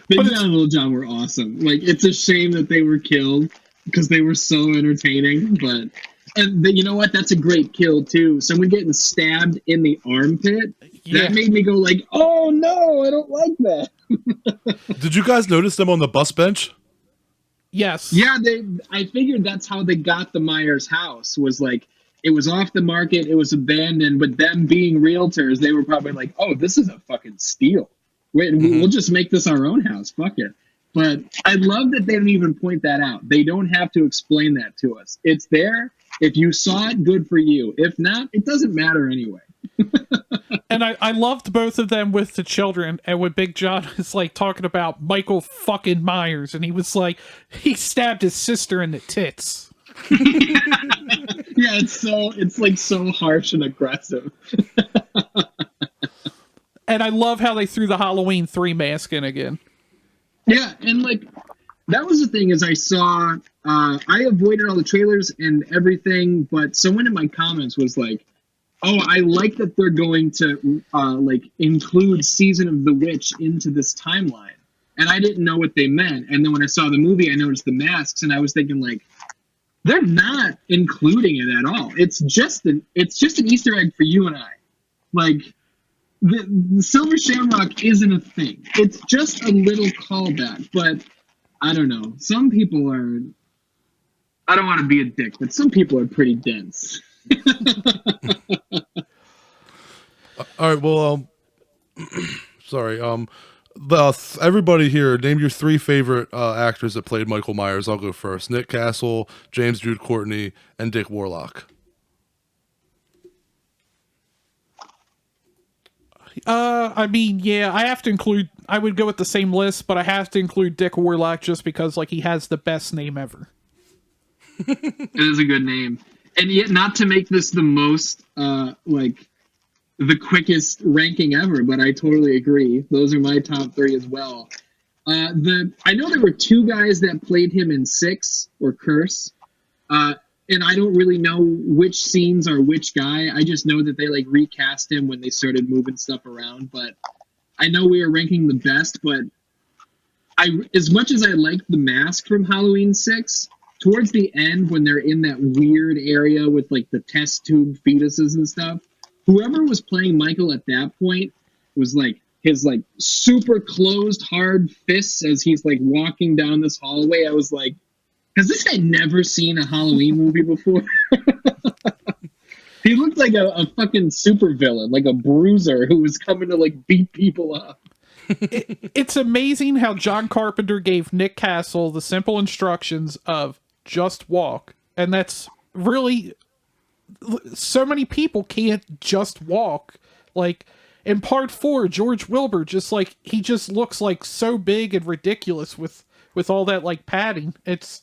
Speaker 3: Big John and Little John were awesome. It's a shame that they were killed because they were so entertaining. But you know what? That's a great kill too. Someone getting stabbed in the armpit. Yeah. That made me go oh no, I don't like that.
Speaker 1: Did you guys notice them on the bus bench?
Speaker 2: Yes.
Speaker 3: Yeah, I figured that's how they got the Myers house, was like, it was off the market, it was abandoned, but them being realtors, they were probably like, oh, this is a fucking steal. Wait, we'll just make this our own house. Fuck it. But I love that they don't even point that out. They don't have to explain that to us. It's there. If you saw it, good for you. If not, it doesn't matter anyway.
Speaker 2: And I loved both of them with the children, and when Big John is like talking about Michael fucking Myers, and he was like, he stabbed his sister in the tits.
Speaker 3: Yeah, it's like so harsh and aggressive.
Speaker 2: And I love how they threw the Halloween 3 mask in again.
Speaker 3: Yeah, and like that was the thing, is I saw I avoided all the trailers and everything, but someone in my comments was like, oh, I like that they're going to like include Season of the Witch into this timeline. And I didn't know what they meant. And then when I saw the movie, I noticed the masks, and I was thinking, like, they're not including it at all. It's just an Easter egg for you and I. Like, the Silver Shamrock isn't a thing. It's just a little callback. But I don't know. Some people are, I don't want to be a dick, but some people are pretty dense.
Speaker 1: All right, well, sorry. Everybody here, name your 3 favorite actors that played Michael Myers. I'll go first. Nick Castle, James Jude Courtney, and Dick Warlock.
Speaker 2: I mean, yeah, I would go with the same list, but I have to include Dick Warlock just because, like, he has the best name ever.
Speaker 3: It is a good name. And yet, not to make this the most, like, the quickest ranking ever, but I totally agree. Those are my top 3 as well. I know there were 2 guys that played him in 6, or Curse, and I don't really know which scenes are which guy. I just know that they, like, recast him when they started moving stuff around, but I know we are ranking the best, but as much as I liked the mask from Halloween 6, towards the end, when they're in that weird area with, like, the test tube fetuses and stuff, whoever was playing Michael at that point was, like, his, like, super closed, hard fists as he's, like, walking down this hallway. I was like, has this guy never seen a Halloween movie before? He looked like a fucking supervillain, like a bruiser who was coming to, like, beat people up.
Speaker 2: It's amazing how John Carpenter gave Nick Castle the simple instructions of just walk. And that's really, so many people can't just walk. Like, in part 4, George Wilbur he just looks like so big and ridiculous with all that, like, padding. It's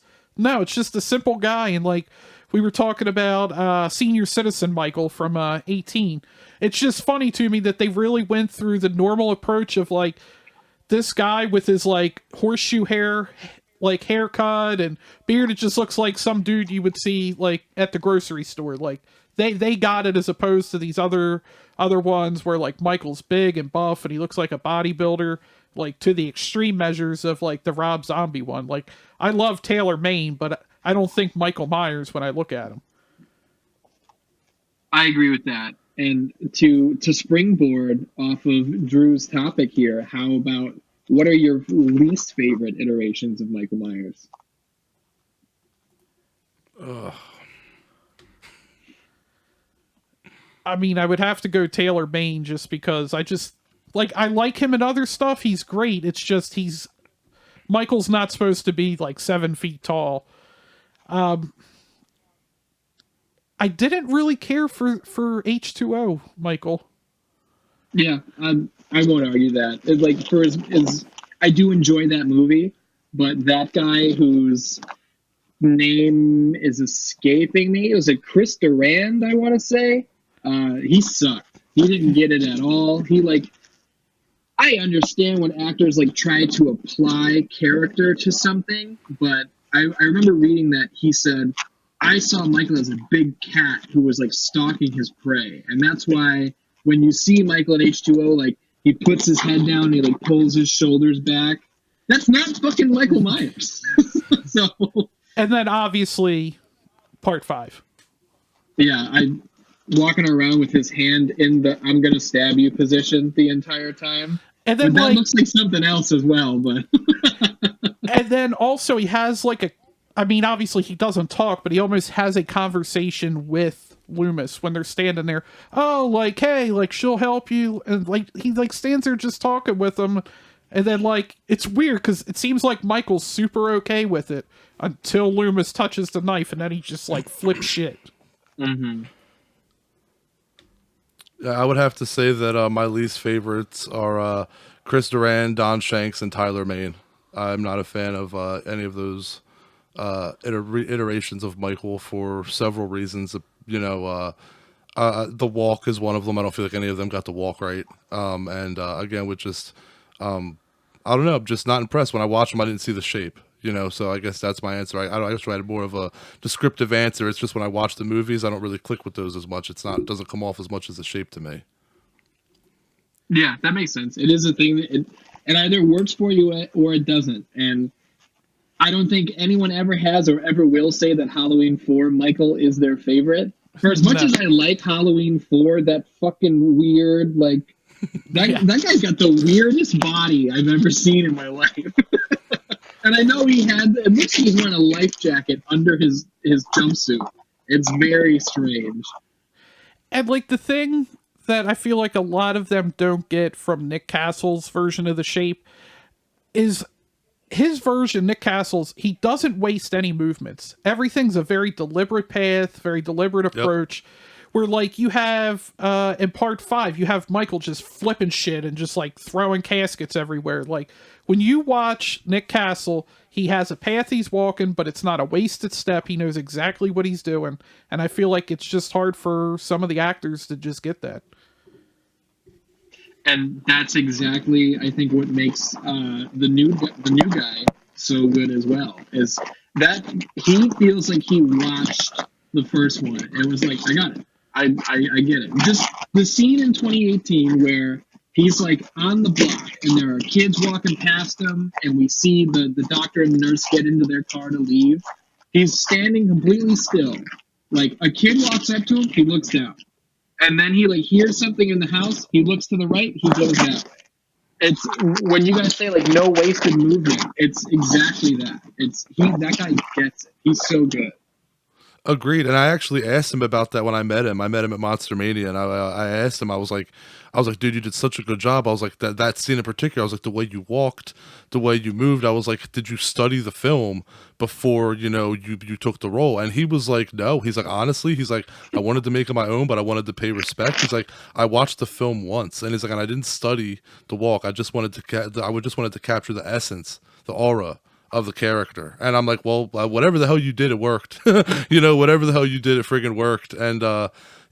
Speaker 2: just a simple guy. And, like, we were talking about Senior Citizen Michael from 18. It's just funny to me that they really went through the normal approach of, like, this guy with his, like, horseshoe hair, like, haircut and beard. It just looks like some dude you would see, like, at the grocery store. Like, they got it, as opposed to these other ones where, like, Michael's big and buff and he looks like a bodybuilder, like, to the extreme measures of, like, the Rob Zombie one. Like, I love Taylor Maine, but I don't think Michael Myers when I look at him.
Speaker 3: I agree with that. And to springboard off of Drew's topic here, how about, what are your least favorite iterations of Michael Myers?
Speaker 2: I mean, I would have to go Taylor Maine just because I like him in other stuff. He's great. It's just Michael's not supposed to be, like, 7 feet tall. I didn't really care for H2O, Michael.
Speaker 3: Yeah, I won't argue that. It's like, for his, I do enjoy that movie, but that guy whose name is escaping me, it was a Chris Durand, I want to say. He sucked. He didn't get it at all. I understand when actors, like, try to apply character to something, but I remember reading that he said, I saw Michael as a big cat who was, like, stalking his prey. And that's why when you see Michael in H2O, like, he puts his head down and he, like, pulls his shoulders back. That's not fucking Michael Myers. So,
Speaker 2: and then, obviously, part 5.
Speaker 3: Yeah, walking around with his hand in the I'm gonna stab you position the entire time.
Speaker 2: And then,
Speaker 3: but that looks like something else as well, but
Speaker 2: And then also he has like I mean, obviously he doesn't talk, but he almost has a conversation with Loomis when they're standing there. Oh, like, hey, like, she'll help you. And like, he like stands there just talking with him. And then like, it's weird because it seems like Michael's super okay with it until Loomis touches the knife, and then he just like flips shit.
Speaker 3: Mm-hmm.
Speaker 1: Yeah, I would have to say that my least favorites are Chris Duran, Don Shanks, and Tyler Mane. I'm not a fan of any of those iterations of Michael for several reasons. You know, the walk is one of them. I don't feel like any of them got the walk right. And again, with just, I don't know, I'm just not impressed. When I watched them, I didn't see the shape. You know, so I guess that's my answer. I guess I had more of a descriptive answer. It's just when I watch the movies, I don't really click with those as much. It doesn't come off as much as the shape to me.
Speaker 3: Yeah, that makes sense. It is a thing that it either works for you or it doesn't. And I don't think anyone ever has or ever will say that Halloween 4 Michael is their favorite. For as much as I like Halloween 4, that fucking weird, like, that guy's got the weirdest body I've ever seen in my life. And I know it looks like he's wearing a life jacket under his jumpsuit. It's very strange.
Speaker 2: And like the thing that I feel like a lot of them don't get from Nick Castle's version of the shape is his version, Nick Castle's, he doesn't waste any movements. Everything's a very deliberate path, very deliberate approach. Yep. Where like you have in part 5, you have Michael just flipping shit and just like throwing caskets everywhere. Like when you watch Nick Castle, he has a path he's walking, but it's not a wasted step. He knows exactly what he's doing. And I feel like it's just hard for some of the actors to just get that.
Speaker 3: And that's exactly, I think, what makes the new guy so good as well. Is that he feels like he watched the first one and was like, I got it. I get it. Just the scene in 2018 where he's like on the block and there are kids walking past him and we see the doctor and the nurse get into their car to leave. He's standing completely still. Like a kid walks up to him, he looks down. And then he like hears something in the house, he looks to the right, he goes that way. It's when you guys say like no wasted movement, it's exactly that. That guy gets it. He's so good.
Speaker 1: Agreed. And I actually asked him about that when I met him. I met him at Monster Mania, and I asked him, I was like, dude, you did such a good job. I was like, that scene in particular, I was like, the way you walked, the way you moved, I was like, did you study the film before, you took the role? And he was like, no. He's like, honestly, he's like, I wanted to make it my own, but I wanted to pay respect. He's like, I watched the film once, and he's like, and I didn't study the walk. I just wanted to capture the essence, the aura of the character. And I'm like, well, whatever the hell you did, it worked. Whatever the hell you did, it friggin' worked. And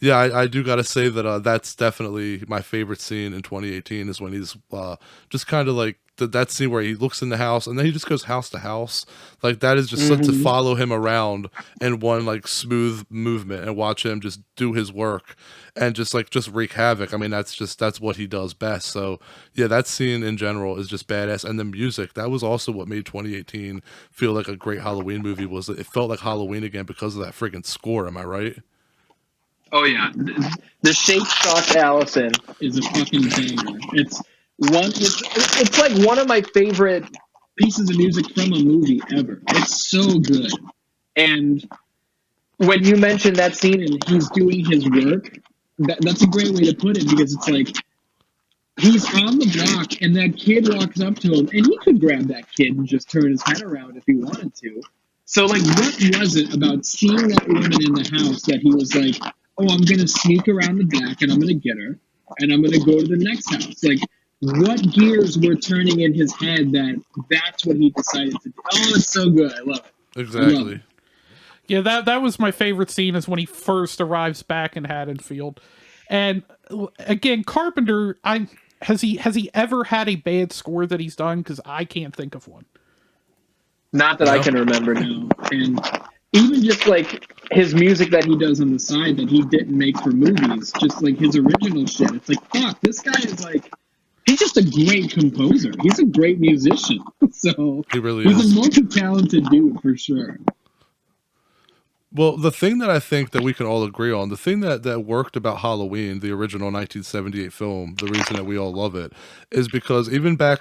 Speaker 1: yeah, I do gotta say that that's definitely my favorite scene in 2018 is when he's just kind of like that scene where he looks in the house and then he just goes house to house. Like that is just to follow him around in one like smooth movement and watch him just do his work and just wreak havoc. I mean, that's what he does best. So yeah, that scene in general is just badass. And the music, that was also what made 2018 feel like a great Halloween movie. Was it felt like Halloween again because of that friggin' score. Am I right?
Speaker 3: Oh yeah, the Shake Shock Allison is a fucking banger. It's like one of my favorite pieces of music from a movie ever. It's so good. And when you mentioned that scene and he's doing his work, that's a great way to put it because it's like he's on the block and that kid walks up to him and he could grab that kid and just turn his head around if he wanted to. So like, what was it about seeing that woman in the house that he was like, oh, I'm going to sneak around the back and I'm going to get her and I'm going to go to the next house. Like, what gears were turning in his head that's what he decided to do? Oh, it's so good. I love it.
Speaker 1: Exactly.
Speaker 2: Yeah, that was my favorite scene is when he first arrives back in Haddonfield. And again, Carpenter, has he ever had a bad score that he's done? Because I can't think of one.
Speaker 3: Not that I can remember now. And even just like his music that he does on the side that he didn't make for movies, just like his original shit. It's like, fuck, this guy is like, he's just a great composer. He's a great musician. So
Speaker 1: he really
Speaker 3: he's
Speaker 1: is
Speaker 3: a multi-talented dude for sure.
Speaker 1: Well, the thing that I think that we can all agree on, the thing that worked about Halloween, the original 1978 film, the reason that we all love it, is because even back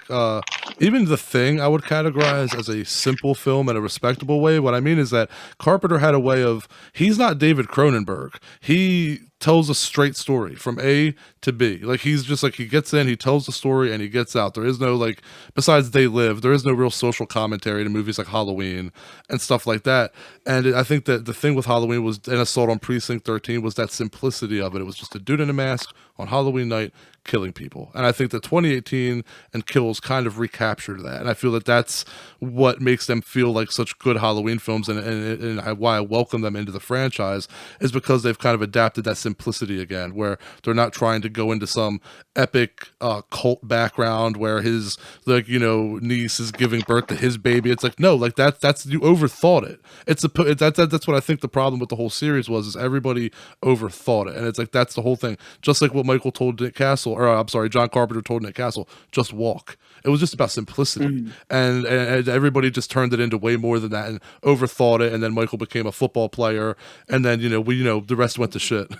Speaker 1: Even The Thing I would categorize as a simple film in a respectable way. What I mean is that Carpenter had a way of, he's not David Cronenberg. He tells a straight story from A to B. Like, he's just like, he gets in, he tells the story, and he gets out. There is no, like, besides They Live, there is no real social commentary to movies like Halloween and stuff like that. And I think that the thing with Halloween was, and Assault on Precinct 13, was that simplicity of it. It was just a dude in a mask on Halloween night killing people. And I think that 2018 and Kills kind of recaptured that. And I feel that that's what makes them feel like such good Halloween films, and why I welcome them into the franchise, is because they've kind of adapted that simplicity again, where they're not trying to go into some epic cult background where his, like, you know, niece is giving birth to his baby. It's like, no, like that's you overthought it. That's what I think the problem with the whole series was, is everybody overthought it. And it's like, that's the whole thing. Just like what Michael told Nick Castle, or I'm sorry, John Carpenter told Nick Castle, just walk. It was just about simplicity. And everybody just turned it into way more than that and overthought it. And then Michael became a football player. And then, the rest went to shit.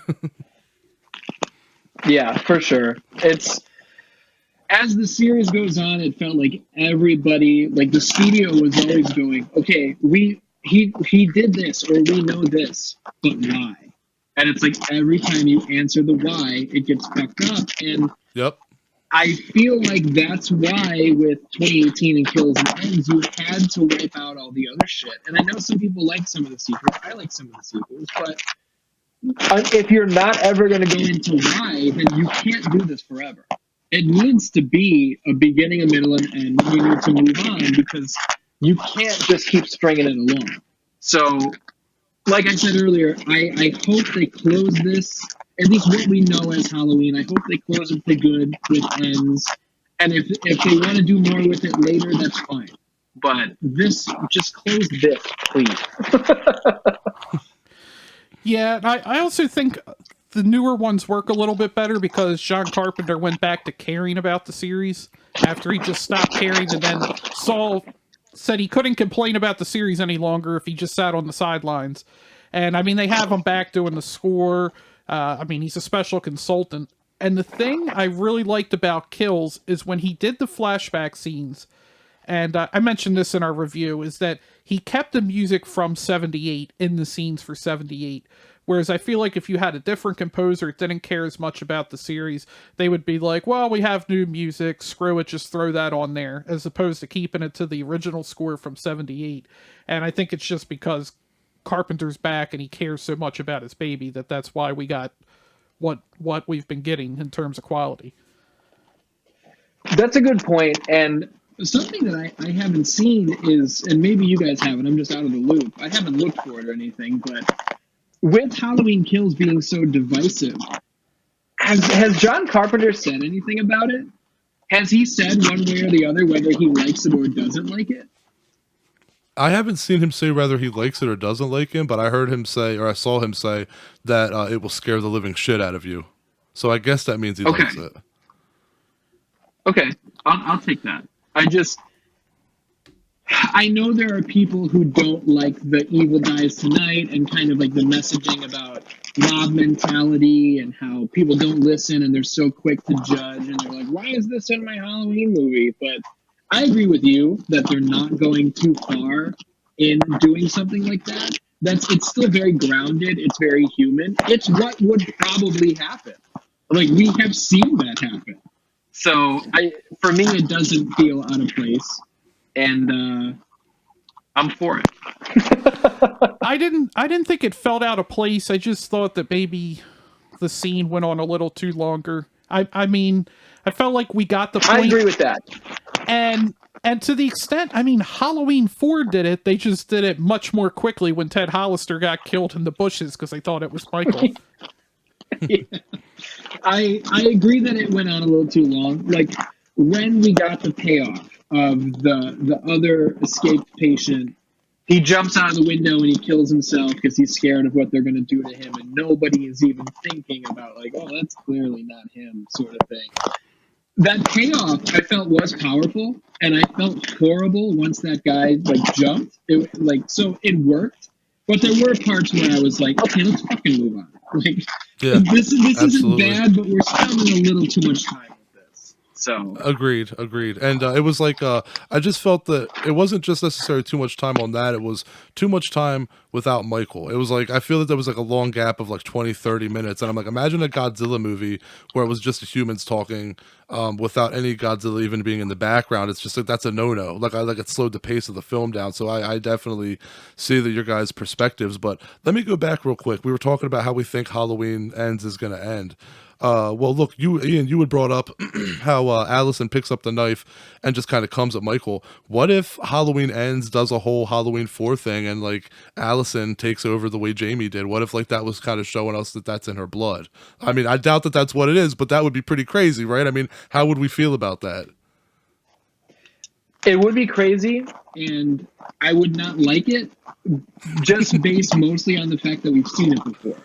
Speaker 3: Yeah, for sure. It's, as the series goes on, it felt like everybody, like the studio was always going, okay, he did this, or we know this, but why? And it's like every time you answer the why, it gets fucked up. And
Speaker 1: Yep.
Speaker 3: I feel like that's why with 2018 and Kills and Ends, you had to wipe out all the other shit. And I know some people like some of the sequels. I like some of the sequels, but if you're not ever going to go into why, then you can't do this forever. It needs to be a beginning, a middle, and end. You need to move on, because you can't just keep stringing it along. So, like I said earlier, I hope they close this, at least what we know as Halloween. I hope they close it for good with Ends. And if they want to do more with it later, that's fine. But just close this, please.
Speaker 2: Yeah, I also think the newer ones work a little bit better because John Carpenter went back to caring about the series after he just stopped caring, and then said he couldn't complain about the series any longer if he just sat on the sidelines. And I mean, they have him back doing the score. I mean, he's a special consultant. And the thing I really liked about Kills is when he did the flashback scenes, and I mentioned this in our review, is that he kept the music from 78 in the scenes for 78. Whereas I feel like if you had a different composer that didn't care as much about the series, they would be like, well, we have new music, screw it, just throw that on there, as opposed to keeping it to the original score from 78. And I think it's just because Carpenter's back and he cares so much about his baby that's why we got what we've been getting in terms of quality.
Speaker 3: That's a good point. And something that I haven't seen is, and maybe you guys haven't, I'm just out of the loop, I haven't looked for it or anything, but with Halloween Kills being so divisive, has John Carpenter said anything about it? Has he said one way or the other whether he likes it or doesn't like it?
Speaker 1: I haven't seen him say whether he likes it or doesn't like him, but I heard him say, or I saw him say, that it will scare the living shit out of you. So I guess that means he likes it.
Speaker 3: Okay, I'll take that. I know there are people who don't like the Evil Dies Tonight and kind of like the messaging about mob mentality and how people don't listen and they're so quick to judge and they're like, why is this in my Halloween movie? But I agree with you that they're not going too far in doing something like that. It's still very grounded. It's very human. It's what would probably happen. Like, we have seen that happen. So for me, it doesn't feel out of place. And I'm for it.
Speaker 2: I didn't think it felt out of place. I just thought that maybe the scene went on a little too longer. I mean, I felt like we got the point.
Speaker 3: I agree with that.
Speaker 2: And to the extent, I mean, Halloween 4 did it. They just did it much more quickly when Ted Hollister got killed in the bushes because they thought it was Michael.
Speaker 3: Yeah. I agree that it went on a little too long. Like, when we got the payoff of the other escaped patient, he jumps out of the window and he kills himself because he's scared of what they're going to do to him, and nobody is even thinking about, like, oh, that's clearly not him, sort of thing. That payoff I felt was powerful, and I felt horrible once that guy jumped. So it worked, but there were parts where I was like, okay, let's fucking move on. Like,
Speaker 1: yeah,
Speaker 3: this isn't bad, but we're spending a little too much time with this. So
Speaker 1: Agreed. And it was like I just felt that it wasn't just necessarily too much time on that. It was too much time without Michael. It was like I feel that there was like a long gap of like 20, 30 minutes. And I'm like, imagine a Godzilla movie where it was just the humans talking without any Godzilla even being in the background. It's just like that's a no-no. Like it slowed the pace of the film down. So I definitely see that your guys' perspectives. But let me go back real quick. We were talking about how we think Halloween Ends is going to end. Well, look, Ian, you had brought up how Allison picks up the knife and just kind of comes at Michael. What if Halloween Ends does a whole Halloween 4 thing and like Allison takes over the way Jamie did? What if like that was kind of showing us that that's in her blood? I mean, I doubt that that's what it is, but that would be pretty crazy, right? I mean, how would we feel about that?
Speaker 3: it would be crazy, and I would not like it, just based mostly on the fact that we've seen it before.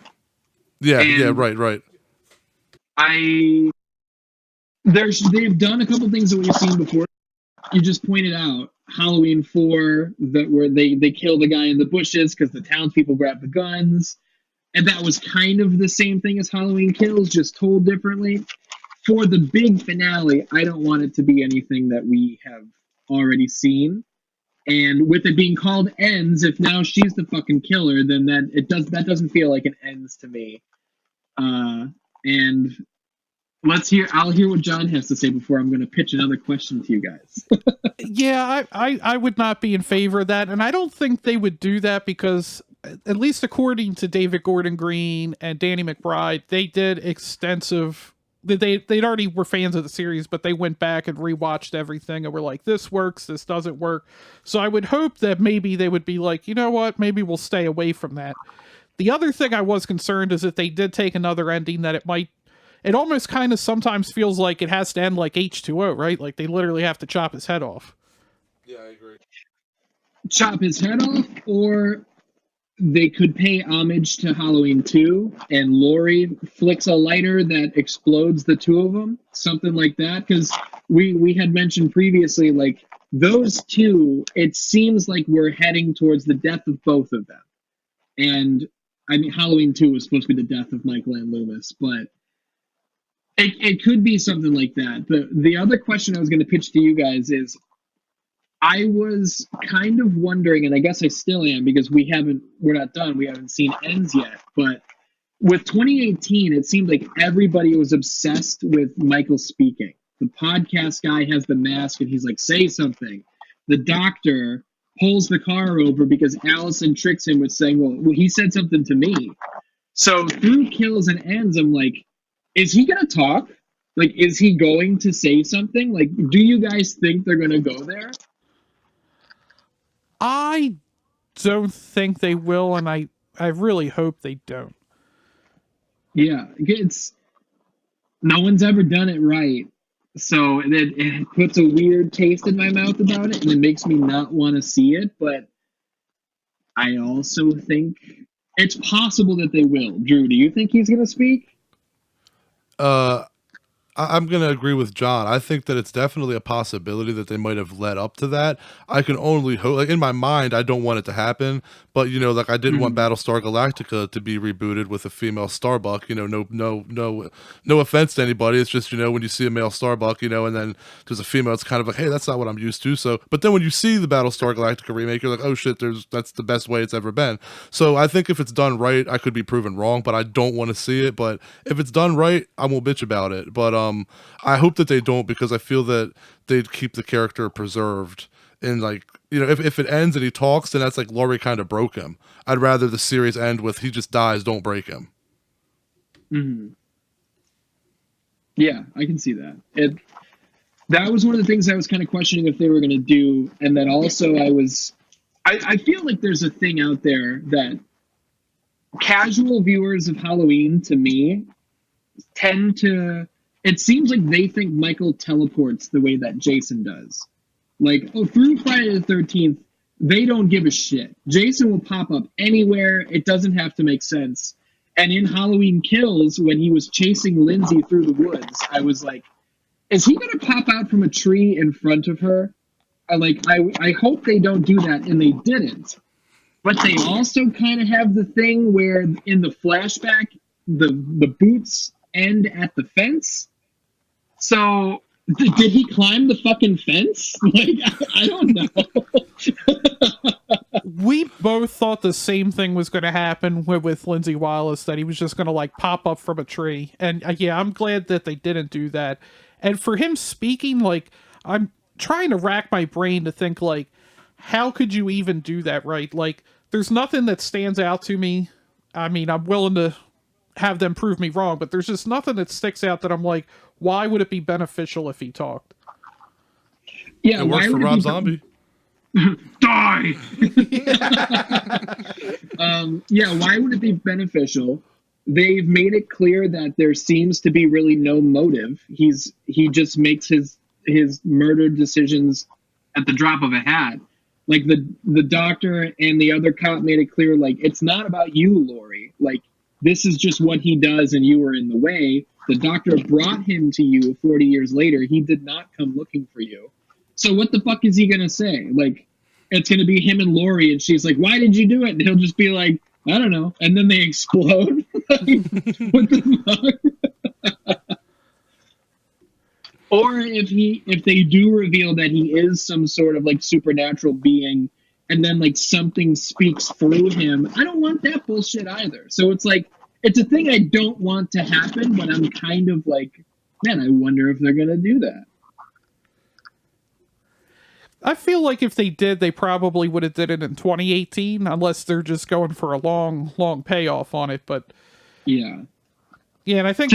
Speaker 1: Yeah, right.
Speaker 3: They've done a couple things that we've seen before. You just pointed out Halloween 4, where they kill the guy in the bushes because the townspeople grab the guns, and that was kind of the same thing as Halloween Kills, just told differently. For the big finale, I don't want it to be anything that we have already seen. And with it being called Ends, if now she's the fucking killer, then that doesn't feel like an Ends to me. And I'll hear what John has to say before I'm going to pitch another question to you guys.
Speaker 2: Yeah, I would not be in favor of that, and I don't think they would do that because, at least according to David Gordon Green and Danny McBride, they did extensive. They'd already were fans of the series, but they went back and rewatched everything and were like, this works, this doesn't work. So I would hope that maybe they would be like, you know what, maybe we'll stay away from that. The other thing I was concerned is that they did take another ending that it almost kind of sometimes feels like it has to end like H2O, right? Like they literally have to chop his head off.
Speaker 1: Yeah, I agree.
Speaker 3: Chop his head off, or they could pay homage to Halloween 2 and Laurie flicks a lighter that explodes the two of them, something like that. Because we had mentioned previously, like those two, it seems like we're heading towards the death of both of them. And I mean, Halloween 2 was supposed to be the death of Michael and Loomis, but it could be something like that. The other question I was going to pitch to you guys is, I was kind of wondering, and I guess I still am because we're not done. We haven't seen Ends yet. But with 2018, it seemed like everybody was obsessed with Michael speaking. The podcast guy has the mask and he's like, say something. The doctor pulls the car over because Allison tricks him with saying, well, he said something to me. So through Kills and Ends, I'm like, is he going to talk? Like, is he going to say something? Like, do you guys think they're going to go there?
Speaker 2: I don't think they will, and I really hope they don't.
Speaker 3: Yeah, no one's ever done it right. So it puts a weird taste in my mouth about it, and it makes me not want to see it, but I also think it's possible that they will. Drew, do you think he's going to speak?
Speaker 1: I'm going to agree with John. I think that it's definitely a possibility that they might have led up to that. I can only hope, like in my mind, I don't want it to happen, but you know, like I didn't want Battlestar Galactica to be rebooted with a female Starbuck, you know, no offense to anybody. It's just, you know, when you see a male Starbuck, you know, and then there's a female, it's kind of like, hey, that's not what I'm used to. So, but then when you see the Battlestar Galactica remake, you're like, oh shit, that's the best way it's ever been. So I think if it's done right, I could be proven wrong, but I don't want to see it. But if it's done right, I won't bitch about it. But I hope that they don't, because I feel that they'd keep the character preserved. And like, you know, if it ends and he talks, then that's like Laurie kind of broke him. I'd rather the series end with he just dies, don't break him.
Speaker 3: Mm-hmm. Yeah, I can see that. That was one of the things I was kind of questioning if they were going to do. And then also I feel like there's a thing out there that casual viewers of Halloween, to me, it seems like they think Michael teleports the way that Jason does. Like, through Friday the 13th, they don't give a shit. Jason will pop up anywhere. It doesn't have to make sense. And in Halloween Kills, when he was chasing Lindsay through the woods, I was like, is he going to pop out from a tree in front of her? I hope they don't do that, and they didn't. But they also kind of have the thing where in the flashback, the boots end at the fence. So Did he climb the fucking fence? Like, I don't know.
Speaker 2: We both thought the same thing was going to happen with Lindsay Wallace, that he was just going to like pop up from a tree. And yeah, I'm glad that they didn't do that. And for him speaking, like, I'm trying to rack my brain to think, like, how could you even do that, right? Like, there's nothing that stands out to me. I mean, I'm willing to have them prove me wrong, but there's just nothing that sticks out that I'm like, why would it be beneficial if he talked?
Speaker 3: Yeah,
Speaker 1: It works for Rob Zombie.
Speaker 3: Die! Yeah, why would it be beneficial? They've made it clear that there seems to be really no motive. He just makes his murder decisions at the drop of a hat. Like the doctor and the other cop made it clear, like, it's not about you, Laurie. Like, this is just what he does and you were in the way. The doctor brought him to you 40 years later. He did not come looking for you. So what the fuck is he going to say? Like, it's going to be him and Laurie, and she's like, why did you do it? And he'll just be like, I don't know. And then they explode. Like, what the fuck? Or if they do reveal that he is some sort of like supernatural being, and then like something speaks through him, I don't want that bullshit either. So it's like, it's a thing I don't want to happen, but I'm kind of like, man, I wonder if they're going to do that.
Speaker 2: I feel like if they did, they probably would have did it in 2018, unless they're just going for a long payoff on it. But
Speaker 3: yeah,
Speaker 2: and I think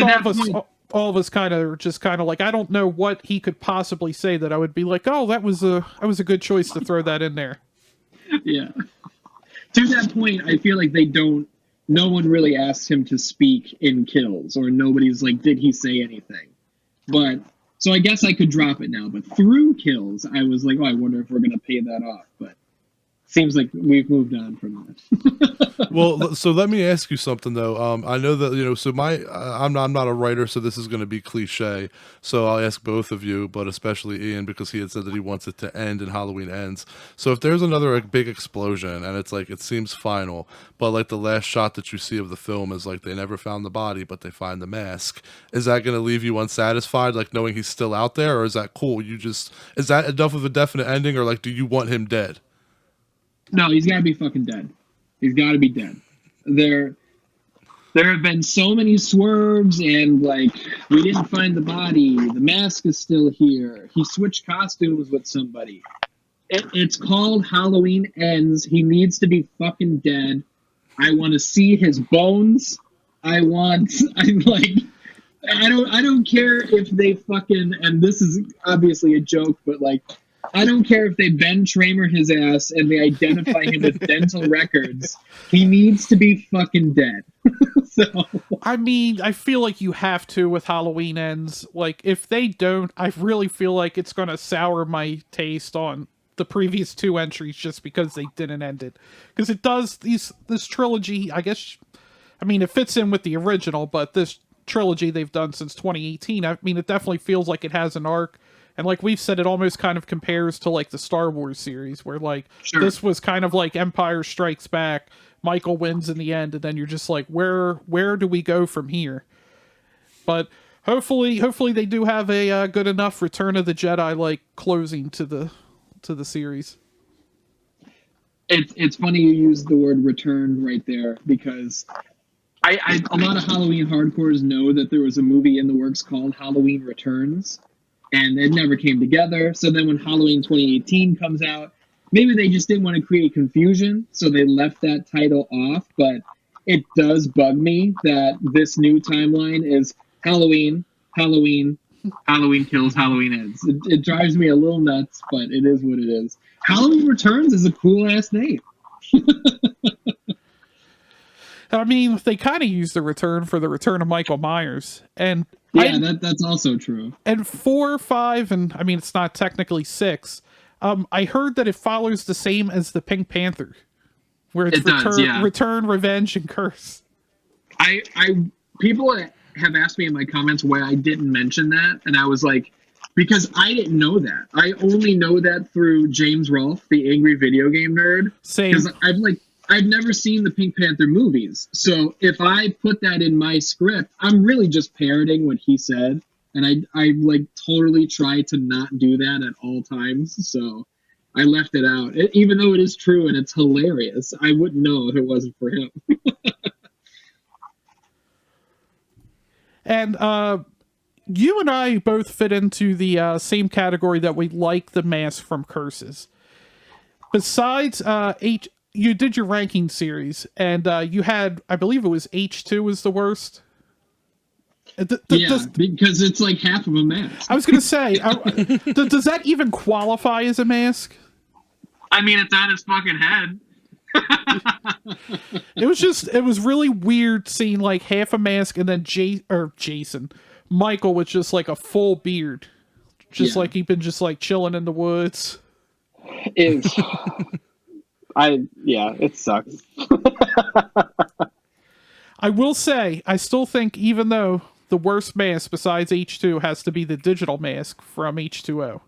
Speaker 2: all of us kind of like, I don't know what he could possibly say that I would be like, oh, that was a good choice to throw that in there.
Speaker 3: Yeah. To that point, I feel like no one really asked him to speak in Kills, or nobody's like, did he say anything? But so I guess I could drop it now. But through Kills, I was like, oh, I wonder if we're gonna pay that off. But seems like we've moved on from that.
Speaker 1: Well, so let me ask you something though. I know that so I'm not a writer, so this is going to be cliche. So I'll ask both of you, but especially Ian, because he had said that he wants it to end and Halloween ends. So if there's another big explosion and it's like it seems final, but like the last shot that you see of the film is like they never found the body, but they find the mask. Is that going to leave you unsatisfied, like knowing he's still out there, or is that cool? Is that enough of a definite ending, or like do you want him dead?
Speaker 3: No, he's got to be fucking dead. He's got to be dead. There have been so many swerves, and like, we didn't find the body. The mask is still here. He switched costumes with somebody. It's called Halloween Ends. He needs to be fucking dead. I want to see his bones. I don't care if they fucking, and this is obviously a joke, but like, I don't care if they Ben Tramer his ass and they identify him with dental records. He needs to be fucking dead. So
Speaker 2: I mean, I feel like you have to with Halloween Ends. Like, if they don't, I really feel like it's going to sour my taste on the previous two entries just because they didn't end it. Because it does, this trilogy, I guess, I mean, it fits in with the original, but this trilogy they've done since 2018, I mean, it definitely feels like it has an arc. And like we've said, it almost kind of compares to like the Star Wars series, where like this was kind of like Empire Strikes Back. Michael wins in the end, and then you're just like, where do we go from here? But hopefully they do have a good enough Return of the Jedi like closing to the series.
Speaker 3: It's funny you use the word return right there, because a lot of Halloween hardcores know that there was a movie in the works called Halloween Returns. And it never came together. So then when Halloween 2018 comes out, maybe they just didn't want to create confusion, so they left that title off. But it does bug me that this new timeline is Halloween, Halloween, Halloween Kills, Halloween Ends. It drives me a little nuts, but it is what it is. Halloween Returns is a cool-ass name.
Speaker 2: I mean, they kind of use the return for the return of Michael Myers. And
Speaker 3: yeah, that's also true.
Speaker 2: And 4, 5, and I mean, it's not technically 6. I heard that it follows the same as the Pink Panther, where it's return, revenge, and curse.
Speaker 3: People have asked me in my comments why I didn't mention that, and I was like, because I didn't know that. I only know that through James Rolfe, the angry video game nerd.
Speaker 2: Same.
Speaker 3: Because I've never seen the Pink Panther movies. So if I put that in my script, I'm really just parroting what he said. and I like totally try to not do that at all times. So I left it out, even though it is true and it's hilarious. I wouldn't know if it wasn't for him.
Speaker 2: And you and I both fit into the same category that we like the mask from Curses. Besides you did your ranking series, and you had, I believe it was H2 was the worst.
Speaker 3: Because it's like half of a mask.
Speaker 2: I was going to say, does that even qualify as a mask?
Speaker 3: I mean, it's on his fucking head.
Speaker 2: It was really weird seeing like half a mask and then Michael with just like a full beard. Just like he'd been just like chilling in the woods.
Speaker 4: It sucks.
Speaker 2: I will say, I still think even though the worst mask besides H2 has to be the digital mask from H2O.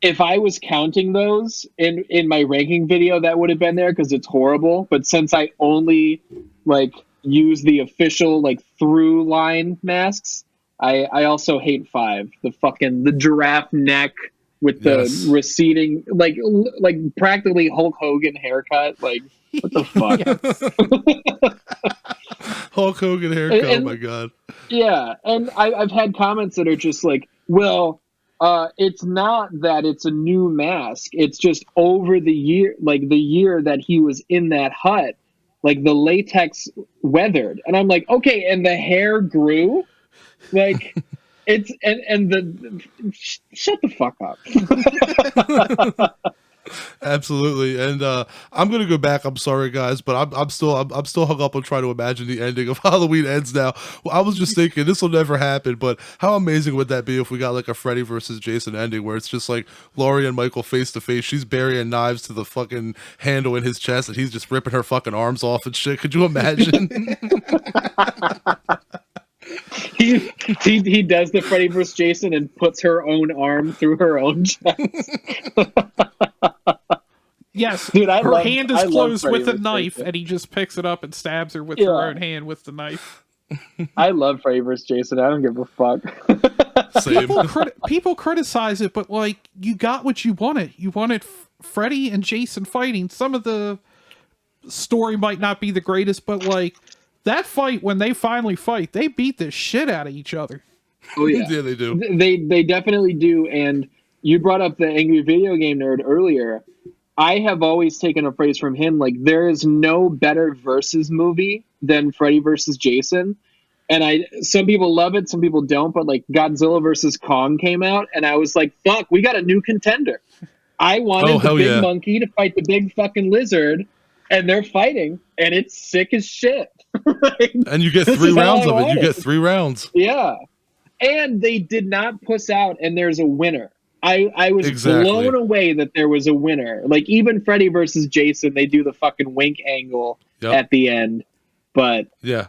Speaker 4: If I was counting those in my ranking video, that would have been there because it's horrible. But since I only like use the official like through line masks, I also hate 5. The giraffe neck with the receding like practically Hulk Hogan haircut. Like what the fuck?
Speaker 1: Hulk Hogan haircut. Oh my god.
Speaker 4: Yeah, and I've had comments that are just like, well. It's not that it's a new mask. It's just over the year, like the year that he was in that hut, like the latex weathered. And I'm like, okay, and the hair grew? Like, it's, shut the fuck up.
Speaker 1: Absolutely, and I'm gonna go back. I'm sorry, guys, but I'm still hung up on trying to imagine the ending of Halloween Ends now. Well, I was just thinking this will never happen, but how amazing would that be if we got like a Freddy versus Jason ending where it's just like Laurie and Michael face to face. She's burying knives to the fucking handle in his chest, and he's just ripping her fucking arms off and shit. Could you imagine?
Speaker 4: He does the Freddy vs. Jason and puts her own arm through her own chest.
Speaker 2: Yes,
Speaker 4: dude,
Speaker 2: her hand is closed with a knife, and he just picks it up and stabs her with her own hand with the knife.
Speaker 4: I love Freddy vs. Jason. I don't give a fuck.
Speaker 2: People criticize it, but like you got what you wanted. You wanted Freddy and Jason fighting. Some of the story might not be the greatest, but like that fight, when they finally fight, they beat the shit out of each other.
Speaker 4: Oh yeah,
Speaker 1: yeah, they do.
Speaker 4: They definitely do. And you brought up the Angry Video Game Nerd earlier. I have always taken a phrase from him, like, there is no better versus movie than Freddy versus Jason. And some people love it, some people don't, but like Godzilla versus Kong came out, and I was like, fuck, we got a new contender. I wanted the big monkey to fight the big fucking lizard, and they're fighting, and it's sick as shit. Like,
Speaker 1: and you get 3 rounds of it. You get 3 rounds.
Speaker 4: Yeah. And they did not puss out, and there's a winner. I was blown away that there was a winner. Like, even Freddy versus Jason, they do the fucking wink angle at the end. But yeah,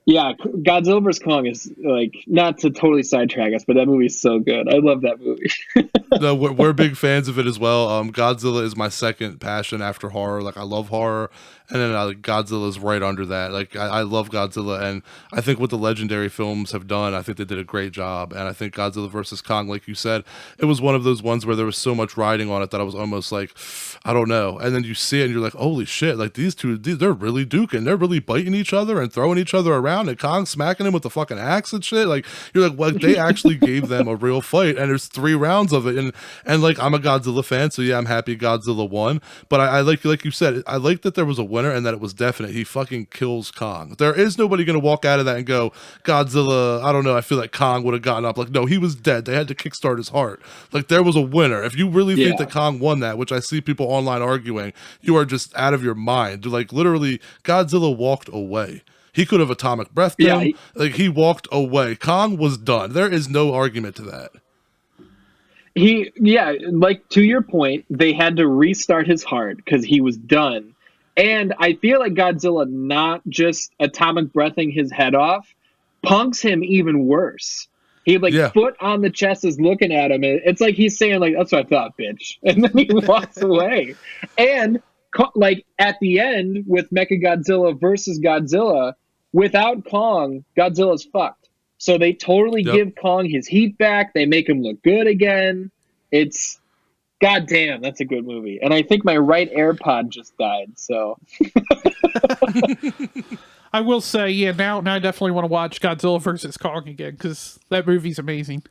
Speaker 4: Godzilla vs. Kong is, like, not to totally sidetrack us, but that movie's so good. I love that movie.
Speaker 1: No, we're big fans of it as well. Godzilla is my second passion after horror. Like, I love horror, and then Godzilla's right under that. Like, I love Godzilla, and I think what the Legendary films have done, I think they did a great job. And I think Godzilla vs. Kong, like you said, it was one of those ones where there was so much riding on it that I was almost like, I don't know. And then you see it, and you're like, holy shit! Like, these two, they're really duking. They're really biting each other and throwing each other around, and Kong smacking him with the fucking axe and shit. Like, you're like, well, they actually gave them a real fight, and there's 3 rounds of it. And like, I'm a Godzilla fan, so yeah, I'm happy Godzilla won. But I like you said, I like that there was a winner and that it was definite. He fucking kills Kong. There is nobody going to walk out of that and go, Godzilla, I don't know, I feel like Kong would have gotten up. Like, no, he was dead. They had to kickstart his heart. Like, there was a winner. If you really think that Kong won that, which I see people online arguing, you are just out of your mind. Like, literally, Godzilla walked away. He could have atomic breathed him. Like, he walked away. Kong was done. There is no argument to that.
Speaker 4: Like, to your point, they had to restart his heart because he was done. And I feel like Godzilla not just atomic breathing his head off, punks him even worse. He foot on the chest is looking at him. It's like he's saying, like, that's what I thought, bitch. And then he walks away. And like at the end with Mechagodzilla versus Godzilla, without Kong, Godzilla's fucked. So they totally
Speaker 1: Yep.
Speaker 4: give Kong his heat back. They make him look good again. It's goddamn, that's a good movie. And I think my right AirPod just died. So
Speaker 2: I will say, yeah, now I definitely want to watch Godzilla versus Kong again because that movie's amazing.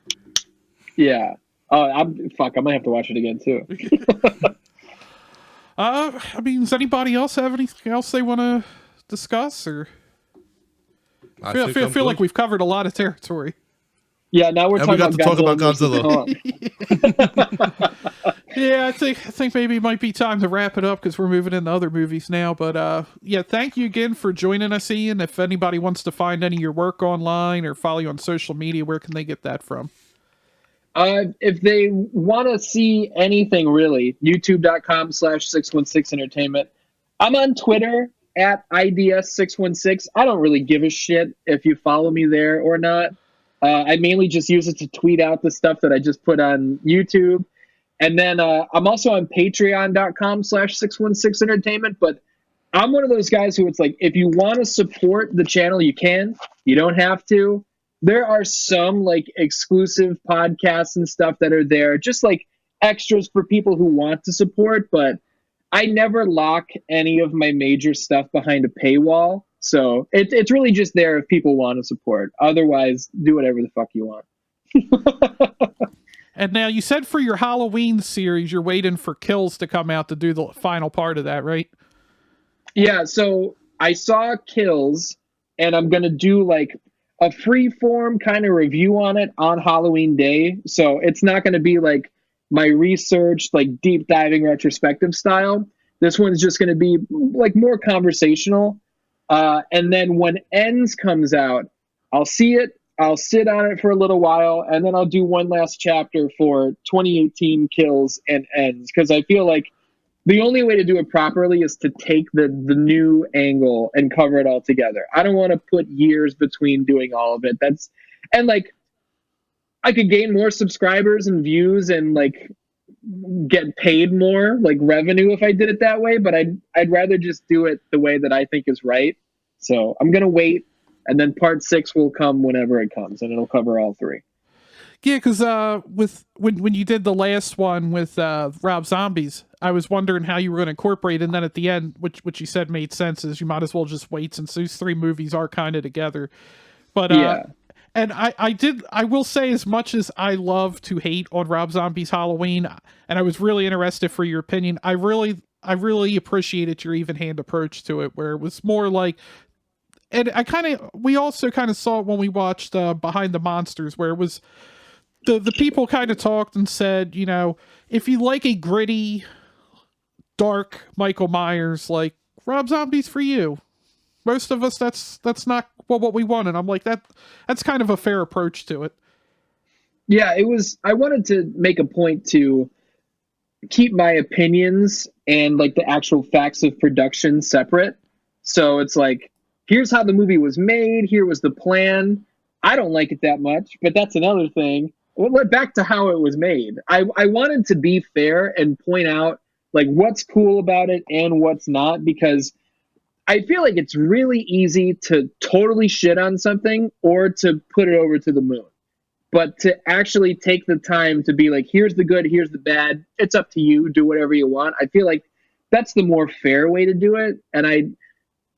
Speaker 4: yeah. Oh, I might have to watch it again too.
Speaker 2: I mean, does anybody else have anything else they want to discuss, or
Speaker 1: I
Speaker 2: feel
Speaker 1: think I'm
Speaker 2: like
Speaker 1: good.
Speaker 2: we've covered a lot of territory?
Speaker 4: Yeah, now we're
Speaker 1: And we
Speaker 4: talking
Speaker 1: got to talk about
Speaker 4: versus
Speaker 1: Godzilla.
Speaker 4: Kong.
Speaker 2: Yeah, I think maybe it might be time to wrap it up because we're moving into other movies now. But yeah, thank you again for joining us, Ian. If anybody wants to find any of your work online or follow you on social media, where can they get that from?
Speaker 4: If they want to see anything really, youtube.com/616entertainment. I'm on Twitter at IDS616. I don't really give a shit if you follow me there or not. I mainly just use it to tweet out the stuff that I just put on YouTube. And then I'm also on patreon.com/616entertainment. But I'm one of those guys who it's like, if you want to support the channel, you can. You don't have to. There are some like exclusive podcasts and stuff that are there, just like extras for people who want to support. But I never lock any of my major stuff behind a paywall. So it's really just there if people want to support. Otherwise, do whatever the fuck you want.
Speaker 2: And now you said for your Halloween series, you're waiting for Kills to come out to do the final part of that, right?
Speaker 4: Yeah, so I saw Kills, and I'm going to do like a free form kind of review on it on Halloween Day. So it's not going to be like my research, like deep diving retrospective style. This one's just going to be like more conversational. And then when Ends comes out, I'll see it. I'll sit on it for a little while, and then I'll do one last chapter for 2018 Kills and Ends, because I feel like the only way to do it properly is to take the new angle and cover it all together. I don't want to put years between doing all of it. And like, I could gain more subscribers and views and like get paid more like revenue if I did it that way, but I'd rather just do it the way that I think is right. So I'm gonna wait, and then part 6 will come whenever it comes, and it'll cover all 3.
Speaker 2: Yeah, because with when you did the last one with Rob Zombies, I was wondering how you were going to incorporate, and then at the end, which you said made sense, is you might as well just wait since those 3 movies are kind of together. But
Speaker 4: Yeah.
Speaker 2: and I will say, as much as I love to hate on Rob Zombie's Halloween, and I was really interested for your opinion, I really appreciated your even-hand approach to it, where it was more like, and we also kind of saw it when we watched Behind the Monsters, where it was the people kind of talked and said, you know, if you like a gritty, dark Michael Myers, like, Rob Zombie's for you. Most of us, that's not what we want, and I'm like, that's kind of a fair approach to it.
Speaker 4: Yeah, I wanted to make a point to keep my opinions and like the actual facts of production separate. So it's like, here's how the movie was made, here was the plan. I don't like it that much, but that's another thing. Well, back to how it was made. I wanted to be fair and point out like what's cool about it and what's not, because I feel like it's really easy to totally shit on something or to put it over to the moon. But to actually take the time to be like, here's the good, here's the bad, it's up to you, do whatever you want. I feel like that's the more fair way to do it. And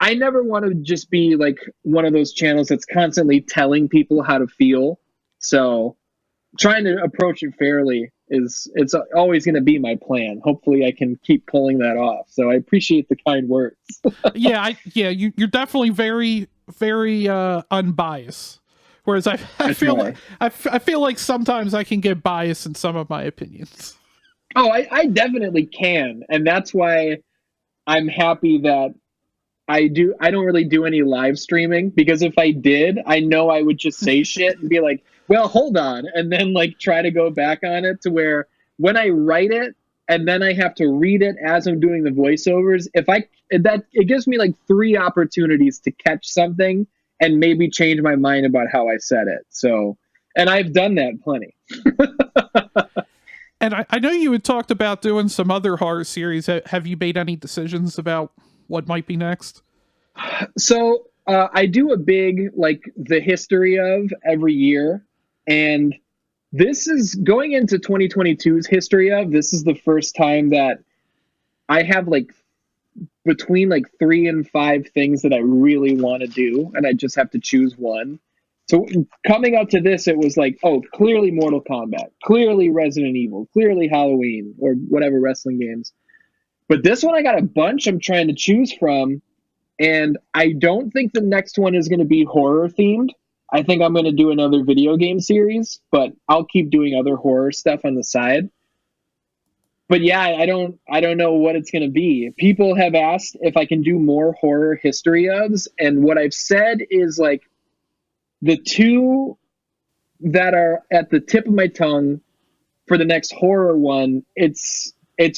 Speaker 4: I never want to just be like one of those channels that's constantly telling people how to feel. So trying to approach it fairly it's always going to be my plan. Hopefully I can keep pulling that off. So I appreciate the kind words.
Speaker 2: You're definitely very, very unbiased. Whereas I feel like sometimes I can get biased in some of my opinions.
Speaker 4: Oh, I definitely can. And that's why I'm happy that I don't really do any live streaming, because if I did, I know I would just say shit and be like, well, hold on. And then like try to go back on it, to where when I write it and then I have to read it as I'm doing the voiceovers, it gives me like 3 opportunities to catch something and maybe change my mind about how I said it. So, and I've done that plenty.
Speaker 2: And I know you had talked about doing some other horror series. Have you made any decisions about what might be next?
Speaker 4: So I do a big, like, the history of every year. And this is going into 2022's history of. This is the first time that I have, like, between, like, 3 and 5 things that I really want to do. And I just have to choose one. So coming up to this, it was like, oh, clearly Mortal Kombat, clearly Resident Evil, clearly Halloween, or whatever wrestling games. But this one, I got a bunch I'm trying to choose from. And I don't think the next one is going to be horror themed. I think I'm going to do another video game series, but I'll keep doing other horror stuff on the side. But yeah, I don't know what it's going to be. People have asked if I can do more horror history ofs. And what I've said is, like, the 2 that are at the tip of my tongue for the next horror one, it's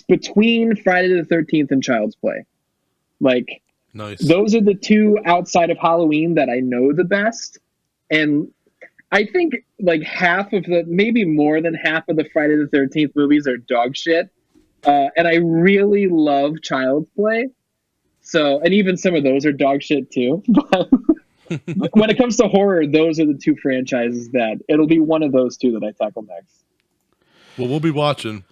Speaker 4: between Friday the 13th and Child's Play. Like,
Speaker 1: nice.
Speaker 4: Those are the 2 outside of Halloween that I know the best. And I think, like, maybe more than half of the Friday the 13th movies are dog shit. And I really love Child's Play. So, and even some of those are dog shit too. But when it comes to horror, those are the 2 franchises that it'll be one of those 2 that I tackle next.
Speaker 1: Well, we'll be watching.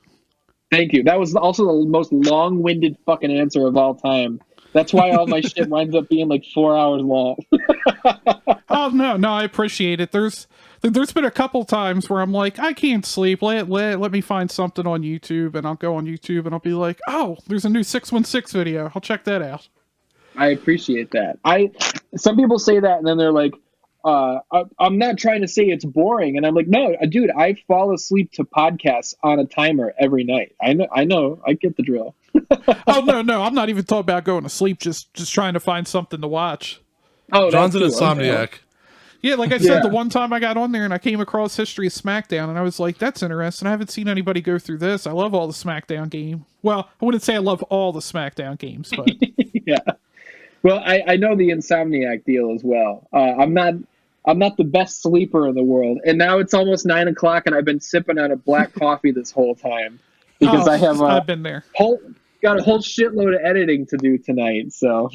Speaker 4: Thank you. That was also the most long-winded fucking answer of all time. That's why all my shit winds up being like 4 hours long.
Speaker 2: Oh no, I appreciate it. There's been a couple times where I'm like, I can't sleep. Let me find something on YouTube, and I'll go on YouTube and I'll be like, oh, there's a new 616 video. I'll check that out.
Speaker 4: I appreciate that. Some people say that and then they're like, I'm not trying to say it's boring. And I'm like, no, dude, I fall asleep to podcasts on a timer every night. I know, I get the drill.
Speaker 2: Oh no, I'm not even talking about going to sleep, just trying to find something to watch.
Speaker 4: Oh,
Speaker 1: John's an
Speaker 4: cool.
Speaker 1: insomniac.
Speaker 4: Okay.
Speaker 2: Yeah, like I said, the one time I got on there and I came across History of SmackDown, and I was like, that's interesting. I haven't seen anybody go through this. I love all the SmackDown game. Well, I wouldn't say I love all the SmackDown games, but
Speaker 4: yeah. Well, I know the insomniac deal as well. I'm not the best sleeper in the world, and now it's almost 9 o'clock, and I've been sipping on a black coffee this whole time because
Speaker 2: I've been there.
Speaker 4: Got a whole shitload of editing to do tonight. So.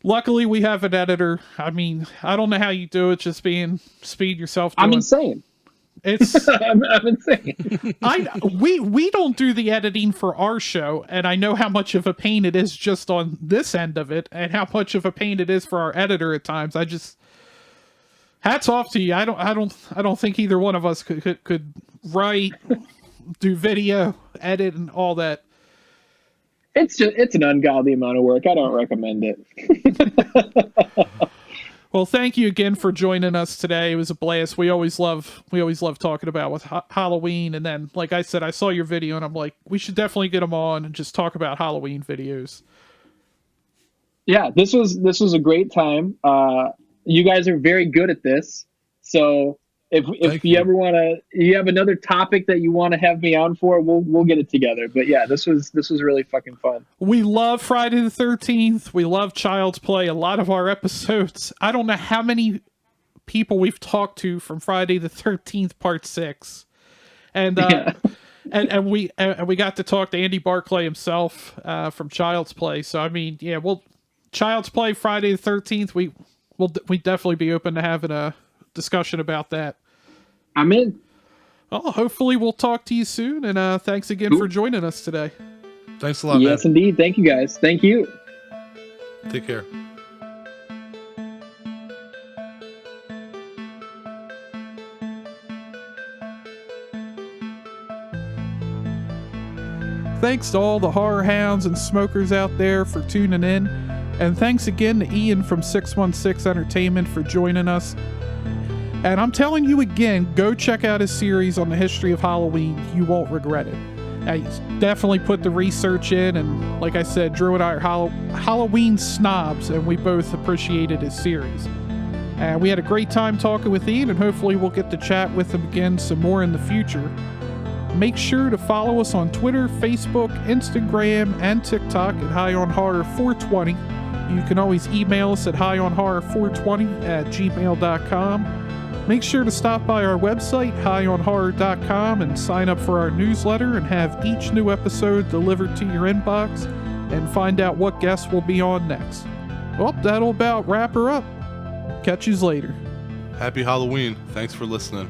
Speaker 2: Luckily, we have an editor. I mean, I don't know how you do it, just being speed yourself.
Speaker 4: I'm insane.
Speaker 2: It's
Speaker 4: I'm insane.
Speaker 2: We don't do the editing for our show, and I know how much of a pain it is just on this end of it, and how much of a pain it is for our editor at times. I just hats off to you. I don't think either one of us could write, do video, edit, and all that.
Speaker 4: It's an ungodly amount of work. I don't recommend it.
Speaker 2: Well, thank you again for joining us today. It was a blast. We always love talking about with Halloween. And then, like I said, I saw your video and I'm like, we should definitely get them on and just talk about Halloween videos.
Speaker 4: Yeah, this was a great time. You guys are very good at this. So if you ever you have another topic that you want to have me on for, we'll get it together. But yeah, this was really fucking fun.
Speaker 2: We love Friday the 13th. We love Child's Play. A lot of our episodes, I don't know how many people we've talked to from Friday the 13th Part 6. And and we got to talk to Andy Barclay himself from Child's Play. So I mean, yeah, Child's Play Friday the 13th, we'd definitely be open to having a discussion about that.
Speaker 4: I'm in.
Speaker 2: Well, hopefully we'll talk to you soon, and thanks again for joining us today.
Speaker 1: Thanks a lot,
Speaker 4: Yes,
Speaker 1: man.
Speaker 4: indeed. Thank you, guys. Thank you.
Speaker 1: Take care.
Speaker 2: Thanks to all the horror hounds and smokers out there for tuning in, and thanks again to Ian from 616 Entertainment for joining us. And I'm telling you again, go check out his series on the history of Halloween. You won't regret it. He's definitely put the research in, and like I said, Drew and I are Halloween snobs, and we both appreciated his series. And we had a great time talking with Ian, and hopefully we'll get to chat with him again some more in the future. Make sure to follow us on Twitter, Facebook, Instagram, and TikTok at High on Horror 420. You can always email us at highonhorror420@gmail.com. Make sure to stop by our website, highonhorror.com, and sign up for our newsletter and have each new episode delivered to your inbox and find out what guests will be on next. Well, that'll about wrap her up. Catch yous later.
Speaker 1: Happy Halloween. Thanks for listening.